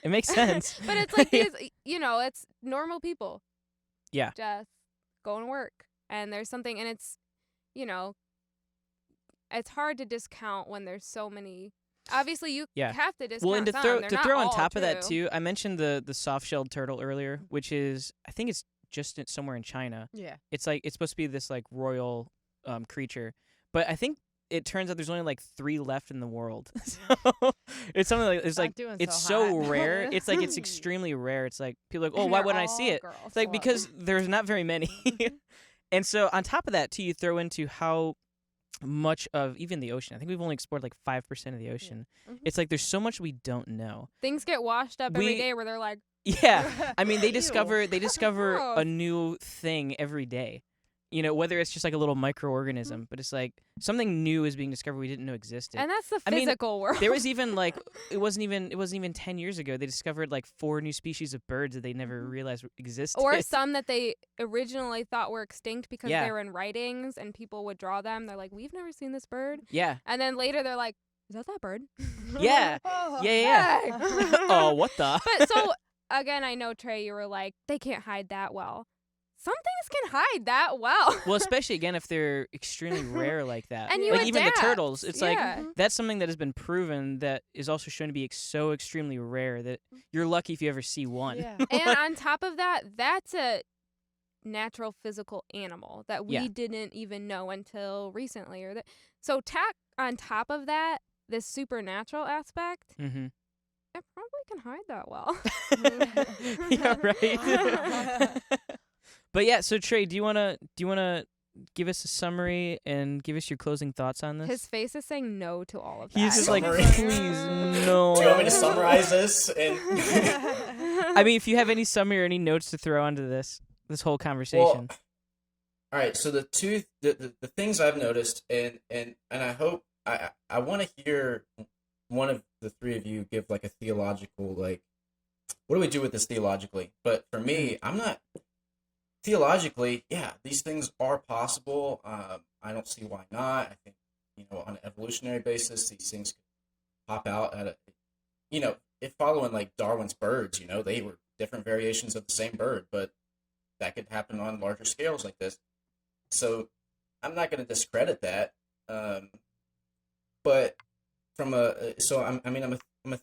Speaker 2: It makes sense.
Speaker 5: But it's like these, it's normal people.
Speaker 2: Yeah.
Speaker 5: Just going to work. And there's something, and it's, it's hard to discount when there's so many. Obviously, you have to discount.
Speaker 2: Well, and to
Speaker 5: some.
Speaker 2: throw
Speaker 5: They're
Speaker 2: to
Speaker 5: not
Speaker 2: throw on
Speaker 5: all
Speaker 2: top of that
Speaker 5: true.
Speaker 2: too, I mentioned the soft-shelled turtle earlier, which is, I think it's just somewhere in China.
Speaker 4: Yeah.
Speaker 2: It's supposed to be this like royal creature, but I think it turns out there's only like 3 left in the world. So it's something like it's
Speaker 4: Not
Speaker 2: like
Speaker 4: doing
Speaker 2: it's
Speaker 4: so
Speaker 2: so
Speaker 4: hot.
Speaker 2: rare. It's like it's extremely rare. It's like people are like, oh,
Speaker 5: And
Speaker 2: why
Speaker 5: they're
Speaker 2: wouldn't I see
Speaker 5: all
Speaker 2: it?
Speaker 5: girls.
Speaker 2: It's like because there's not very many. And so on top of that too, you throw into how much of even the ocean. I think we've only explored like 5% of the ocean.
Speaker 4: Mhm.
Speaker 2: It's like there's so much we don't know.
Speaker 5: Things get washed up every
Speaker 2: We-
Speaker 5: day where they're like,
Speaker 2: Yeah, I mean they
Speaker 4: Ew.
Speaker 2: discover
Speaker 5: Gross.
Speaker 2: a new thing every day. Whether it's just like a little microorganism, but it's like something new is being discovered we didn't know existed.
Speaker 5: and that's the
Speaker 2: I mean,
Speaker 5: physical world.
Speaker 2: There was even like it wasn't even 10 years ago they discovered like 4 new species of birds that they never realized existed.
Speaker 5: or some that they originally thought were extinct because
Speaker 2: Yeah.
Speaker 5: they were in writings and people would draw them. They're like, we've never seen this bird.
Speaker 2: Yeah.
Speaker 5: And then later they're like, is that bird?
Speaker 2: Yeah.
Speaker 4: Oh.
Speaker 2: Yeah.
Speaker 5: Hey.
Speaker 2: Oh, what the?
Speaker 5: But so, again, I know, Trey, you were like, they can't hide that well. Some things can hide that well.
Speaker 2: Well, especially again if they're extremely rare like that.
Speaker 5: And you
Speaker 2: like even the
Speaker 5: adapt.
Speaker 2: turtles, it's like
Speaker 5: Yeah.
Speaker 2: that's something that has been proven that is also shown to be so extremely rare that you're lucky if you ever see one.
Speaker 4: Yeah.
Speaker 5: And on top of that, that's a natural physical animal that we
Speaker 2: Yeah.
Speaker 5: didn't even know until recently. So tack on top of that, this supernatural aspect,
Speaker 2: Mm-hmm.
Speaker 5: it probably can hide that well.
Speaker 2: Yeah, right. But yeah, so Trey, do you wanna give us a summary and give us your closing thoughts on this?
Speaker 5: His face is saying no to all of that.
Speaker 2: He's just like,
Speaker 3: Summary.
Speaker 2: please, no.
Speaker 3: Do you want me to summarize this? And
Speaker 2: I mean, if you have any summary or any notes to throw onto this whole conversation.
Speaker 3: all right. So the things I've noticed, and I hope I want to hear one of the 3 of you give like a theological, like, what do we do with this theologically? But for me, I'm not theologically. Yeah, these things are possible. I don't see why not. I think on an evolutionary basis, these things could pop out at if following like Darwin's birds. They were different variations of the same bird, but that could happen on larger scales like this. So I'm not going to discredit that. But from I'm a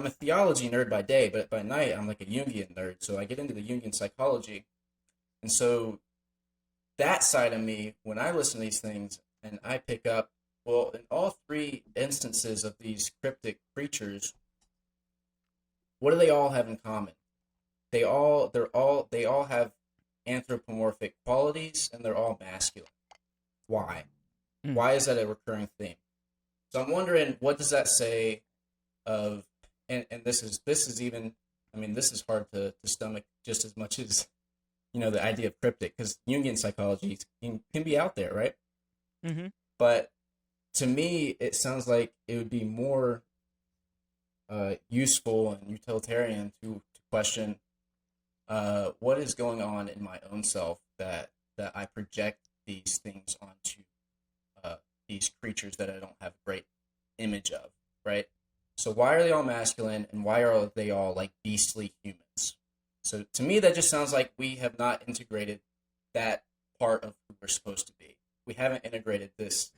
Speaker 3: theology nerd by day, but by night I'm like a Jungian nerd. So I get into the Jungian psychology, and so that side of me, when I listen to these things and I pick up, well, in all 3 instances of these cryptic creatures, what do they all have in common? They all have anthropomorphic qualities, and they're all masculine. Why?
Speaker 2: Mm.
Speaker 3: Why is that a recurring theme? So I'm wondering, what does that say of, and this is even, I mean, this is hard to stomach just as much as, the idea of cryptic, because Jungian psychology can be out there, right?
Speaker 2: Mm-hmm.
Speaker 3: But to me, it sounds like it would be more useful and utilitarian to question what is going on in my own self that I project these things onto these creatures that I don't have a great image of, right? So why are they all masculine, and why are they all like beastly humans? So to me, that just sounds like we have not integrated that part of who we're supposed to be. We haven't integrated this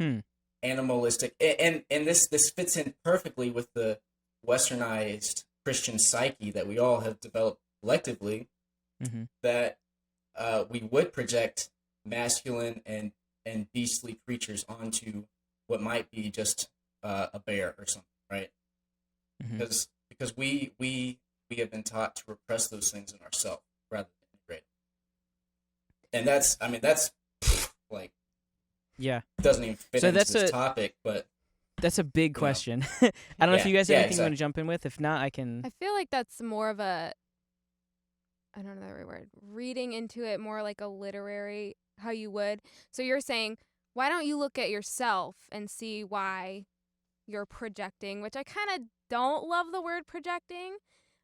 Speaker 3: animalistic, and this fits in perfectly with the westernized Christian psyche that we all have developed collectively,
Speaker 2: Mm-hmm.
Speaker 3: that we would project masculine and beastly creatures onto what might be just a bear or something, right?
Speaker 2: Mm-hmm.
Speaker 3: Because we have been taught to repress those things in ourselves rather than integrate them. And that's like,
Speaker 2: Yeah.
Speaker 3: doesn't even fit
Speaker 2: So
Speaker 3: into
Speaker 2: that's
Speaker 3: this
Speaker 2: a-
Speaker 3: topic, but
Speaker 2: That's a big
Speaker 3: know.
Speaker 2: question. I don't know if
Speaker 3: Yeah,
Speaker 2: you guys have
Speaker 3: yeah,
Speaker 2: anything you want
Speaker 3: exactly.
Speaker 2: to jump in with. If not, I can.
Speaker 5: I feel like that's more of a, I don't know the right word, reading into it more like a literary, how you would. So you're saying, why don't you look at yourself and see why you're projecting, which I kind of don't love the word projecting.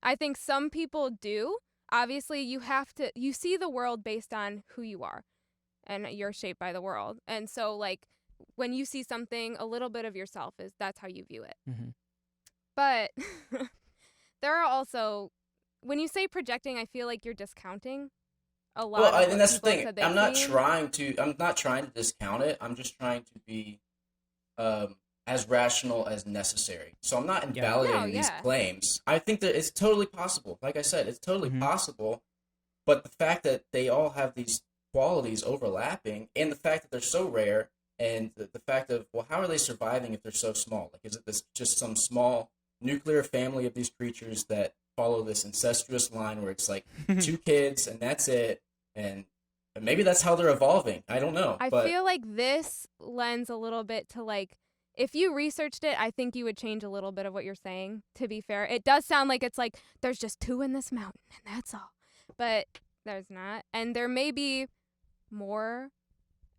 Speaker 5: I think some people do. Obviously, you see the world based on who you are, and you're shaped by the world. And so, like, when you see something, a little bit of yourself that's how you view it.
Speaker 2: Mm-hmm.
Speaker 5: But there are also, when you say projecting, I feel like you're discounting a lot.
Speaker 3: Well,
Speaker 5: of
Speaker 3: and
Speaker 5: what
Speaker 3: that's the
Speaker 5: people
Speaker 3: thing.
Speaker 5: said they've
Speaker 3: I'm not
Speaker 5: seen.
Speaker 3: trying to discount it. I'm just trying to be as rational as necessary. So I'm not invalidating these claims. I think that it's totally possible. Like I said, it's totally possible. But the fact that they all have these qualities overlapping, and the fact that they're so rare, and the fact of, well, how are they surviving if they're so small? Like, is it just some small nuclear family of these creatures that follow this incestuous line where it's like 2 kids and that's it, and maybe that's how they're evolving. I don't know.
Speaker 5: I feel like this lends a little bit to, like, if you researched it, I think you would change a little bit of what you're saying, to be fair. It does sound like it's like, there's just 2 in this mountain, and that's all. But there's not. And there may be more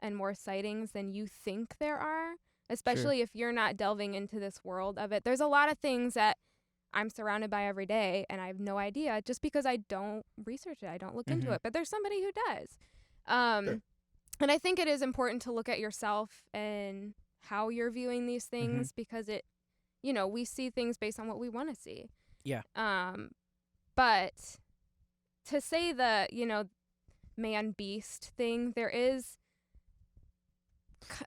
Speaker 5: and more sightings than you think there are, especially if you're not delving into this world of it. There's a lot of things that I'm surrounded by every day, and I have no idea just because I don't research it. I don't look into it. But there's somebody who does. And I think it is important to look at yourself and how you're viewing these things because it, you know, we see things based on what we want to see.
Speaker 2: Yeah.
Speaker 5: But to say the, you know, man-beast thing, there is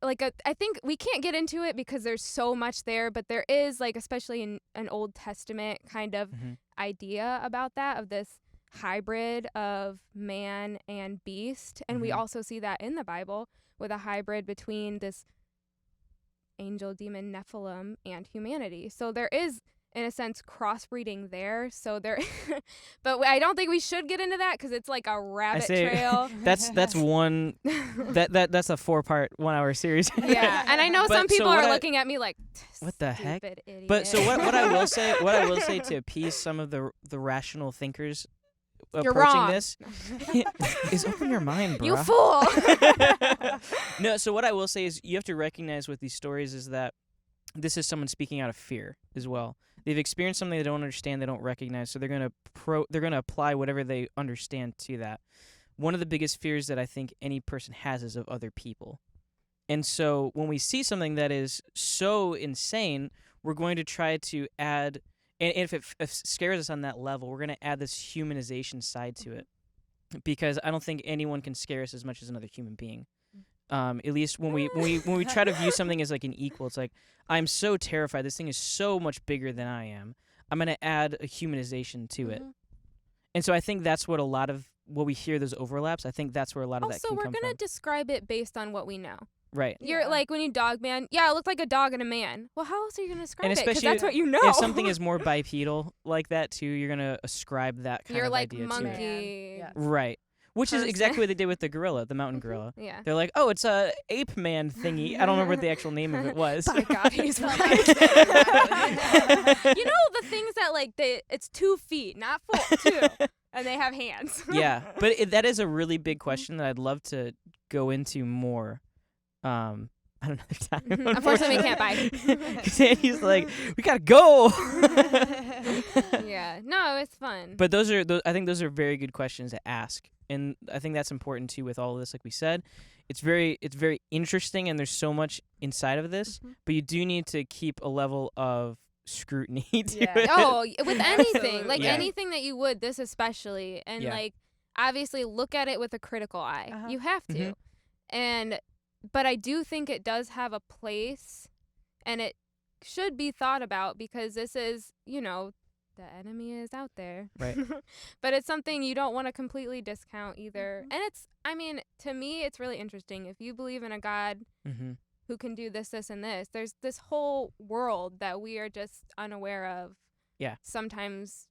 Speaker 5: like I think we can't get into it because there's so much there, but there is, like, especially in an Old Testament kind of idea about that, of this hybrid of man and beast. And we also see that in the Bible with a hybrid between this angel demon Nephilim and humanity. So there is, in a sense, crossbreeding there. So there, but I don't think we should get into that because it's like a rabbit trail.
Speaker 2: That's one that's a 4-part 1-hour series.
Speaker 5: Yeah, and I know some people are looking at me like,
Speaker 2: what the heck?
Speaker 5: Idiot.
Speaker 2: But so what I will say to appease some of the rational thinkers approaching this is open your mind, bro.
Speaker 5: You fool.
Speaker 2: No, so what I will say is you have to recognize with these stories is that this is someone speaking out of fear as well. They've experienced something they don't understand, they don't recognize, so they're gonna apply whatever they understand to that. One of the biggest fears that I think any person has is of other people. And so when we see something that is so insane, we're going to try to add, and if it scares us on that level, we're going to add this humanization side to it. Because I don't think anyone can scare us as much as another human being. At least when we try to view something as like an equal, it's like, I'm so terrified. This thing is so much bigger than I am. I'm going to add a humanization to it. And so I think that's what a lot of what we hear, those overlaps, I think that's where a lot of that can come from.
Speaker 5: Also, we're going to describe it based on what we know.
Speaker 2: Right.
Speaker 5: You're like, when you dog man, it looked like a dog and a man. Well, how else are you going to describe it? Because that's what you know.
Speaker 2: If something is more bipedal like that too, you're going to ascribe that kind of idea to it.
Speaker 5: You're like monkey.
Speaker 4: Yeah.
Speaker 2: Right. Which is exactly what they did with the gorilla, the mountain gorilla.
Speaker 5: Yeah.
Speaker 2: They're like, oh, it's a ape man thingy. I don't remember what the actual name of it was.
Speaker 5: By God, he's right. You know the things that, like, it's 2 feet, not 4, 2, and they have hands.
Speaker 2: Yeah, but that is a really big question that I'd love to go into more. At another time.
Speaker 5: Unfortunately, we can't bite.
Speaker 2: Because Andy's like, we gotta go.
Speaker 5: Yeah, no, it's fun.
Speaker 2: But I think those are very good questions to ask, and I think that's important too with all of this. Like we said, it's very interesting, and there's so much inside of this. But you do need to keep a level of scrutiny to it.
Speaker 5: Oh, with anything, like
Speaker 2: Yeah.
Speaker 5: anything that you would, this especially, and like obviously look at it with a critical eye. You have to, but I do think it does have a place, and it should be thought about because this is, you know, the enemy is out there.
Speaker 2: Right.
Speaker 5: But it's something you don't want to completely discount either. And I mean, to me, it's really interesting. If you believe in a God who can do this, this, and this, there's this whole world that we are just unaware of.
Speaker 2: Yeah.
Speaker 5: Sometimes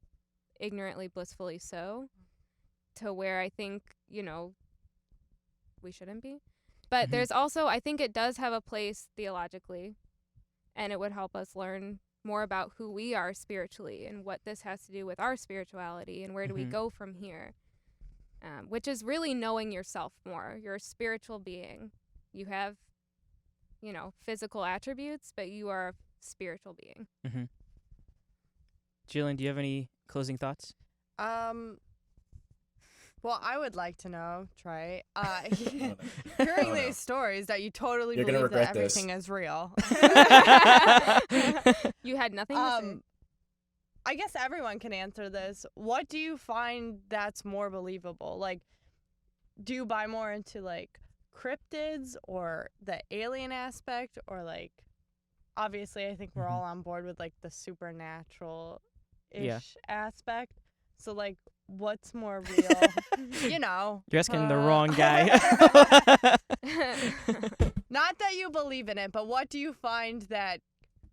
Speaker 5: ignorantly, blissfully so, to where I think, you know, we shouldn't be. But there's also, I think it does have a place theologically, and it would help us learn more about who we are spiritually and what this has to do with our spirituality and where do we go from here, which is really knowing yourself more. You're a spiritual being. You have, you know, physical attributes, but you are a spiritual being.
Speaker 2: Gillian, do you have any closing thoughts?
Speaker 4: Well, I would like to know, Trey, hearing
Speaker 3: Oh, no.
Speaker 4: these stories that you totally
Speaker 3: You're gonna
Speaker 4: believe that
Speaker 3: regret this.
Speaker 4: everything is real.
Speaker 5: You had nothing to say.
Speaker 4: I guess everyone can answer this. What do you find that's more believable? Like, do you buy more into like cryptids or the alien aspect, or like, obviously, I think we're all on board with like the supernatural-ish aspect. So like, what's more real? You know.
Speaker 2: You're asking the wrong guy.
Speaker 4: Not that you believe in it, but what do you find that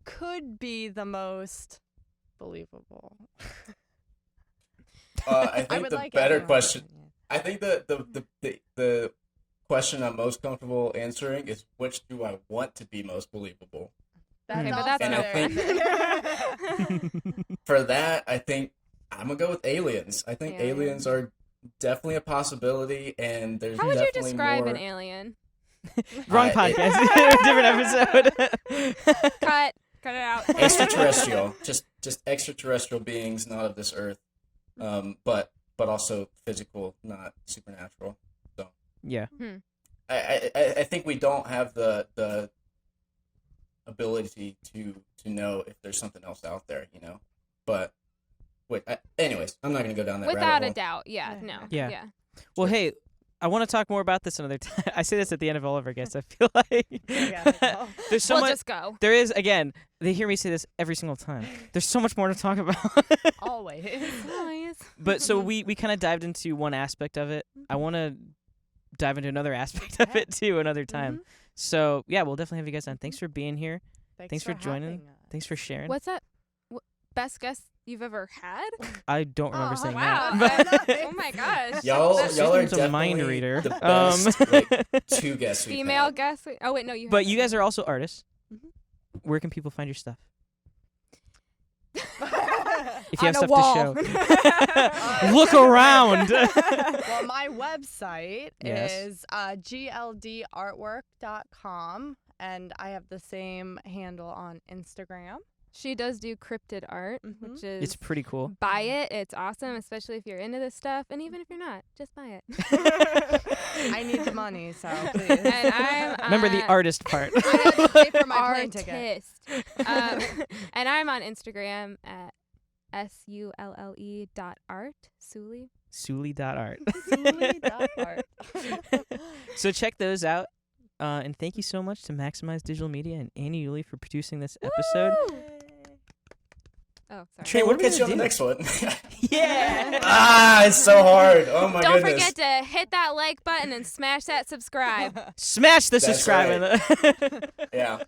Speaker 4: could be the most believable?
Speaker 3: I
Speaker 4: I
Speaker 3: think
Speaker 4: would
Speaker 3: the
Speaker 4: like
Speaker 3: better
Speaker 4: everyone's
Speaker 3: question.
Speaker 4: opinion.
Speaker 3: I think the question I'm most comfortable answering is which do I want to be most believable.
Speaker 4: That's
Speaker 5: Okay, but
Speaker 4: also
Speaker 5: that's
Speaker 3: And I
Speaker 4: very
Speaker 3: think- For that, I think I'm gonna go with aliens. I think
Speaker 5: Aliens.
Speaker 3: aliens are definitely a possibility, and there's
Speaker 5: How would you
Speaker 3: definitely
Speaker 5: describe
Speaker 3: more.
Speaker 5: an alien?
Speaker 2: Wrong
Speaker 3: It-
Speaker 2: podcast. Different episode.
Speaker 5: Cut it out.
Speaker 3: Extraterrestrial, just extraterrestrial beings, not of this earth, but also physical, not supernatural. So
Speaker 2: Yeah.
Speaker 3: I think we don't have the ability to know if there's something else out there, you know. But anyways, I'm not gonna go down that
Speaker 5: Without
Speaker 3: rabbit
Speaker 5: a doubt. Yeah. No.
Speaker 2: Yeah.
Speaker 5: Yeah.
Speaker 2: Well, hey, I want to talk more about this another time. I say this at the end of all of our guests. I feel like
Speaker 4: go.
Speaker 2: there's so
Speaker 5: We'll
Speaker 2: much.
Speaker 5: just go.
Speaker 2: There is, again, they hear me say this every single time. There's so much more to talk about.
Speaker 4: Always.
Speaker 5: Always.
Speaker 2: But so we kind of dived into one aspect of it. I want to dive into another aspect of it too another time. So yeah, we'll definitely have you guys on. Thanks for being here. Thanks for joining.
Speaker 4: having us.
Speaker 2: Thanks for sharing.
Speaker 5: What's that? Best guess you've ever had?
Speaker 2: I don't remember
Speaker 4: Oh,
Speaker 2: saying
Speaker 5: wow.
Speaker 2: that.
Speaker 4: Nice.
Speaker 5: Oh my gosh.
Speaker 3: Y'all
Speaker 5: That's
Speaker 3: are
Speaker 2: Susan's a mind
Speaker 3: definitely
Speaker 2: reader.
Speaker 3: the best like, two guests we've
Speaker 5: female
Speaker 3: had.
Speaker 5: guess. Oh wait, no, you.
Speaker 2: But you guys are also artists.
Speaker 4: Mhm.
Speaker 2: Where can people find your stuff? If
Speaker 5: On
Speaker 2: you have
Speaker 5: a
Speaker 2: stuff
Speaker 5: wall.
Speaker 2: to show. Look around.
Speaker 4: Well, my website
Speaker 2: Yes.
Speaker 4: is gldartwork.com, and I have the same handle on Instagram.
Speaker 5: She does do cryptid art,
Speaker 4: Mhm.
Speaker 5: which is
Speaker 2: It's pretty cool.
Speaker 5: buy it. It's awesome, especially if you're into this stuff, and even if you're not, just buy it.
Speaker 4: I need the money, so please.
Speaker 5: And I'm
Speaker 2: Remember the artist part.
Speaker 4: I had to pay for my plane ticket.
Speaker 5: artist. And I'm on Instagram at sulle.art. Sully.
Speaker 2: Sully.art.
Speaker 4: Sully.art.
Speaker 2: So check those out. And thank you so much to Maximize Digital Media and Annie Ulle for producing this episode.
Speaker 5: Oh, sorry.
Speaker 2: Trey,
Speaker 3: We'll
Speaker 2: what are we
Speaker 3: catch you on
Speaker 2: gonna
Speaker 3: the
Speaker 2: do?
Speaker 3: next one.
Speaker 2: Yeah.
Speaker 3: It's so hard. Oh my
Speaker 5: Don't
Speaker 3: goodness.
Speaker 5: forget to hit that like button and smash that subscribe.
Speaker 2: Smash the
Speaker 3: That's
Speaker 2: subscribe.
Speaker 3: Yeah.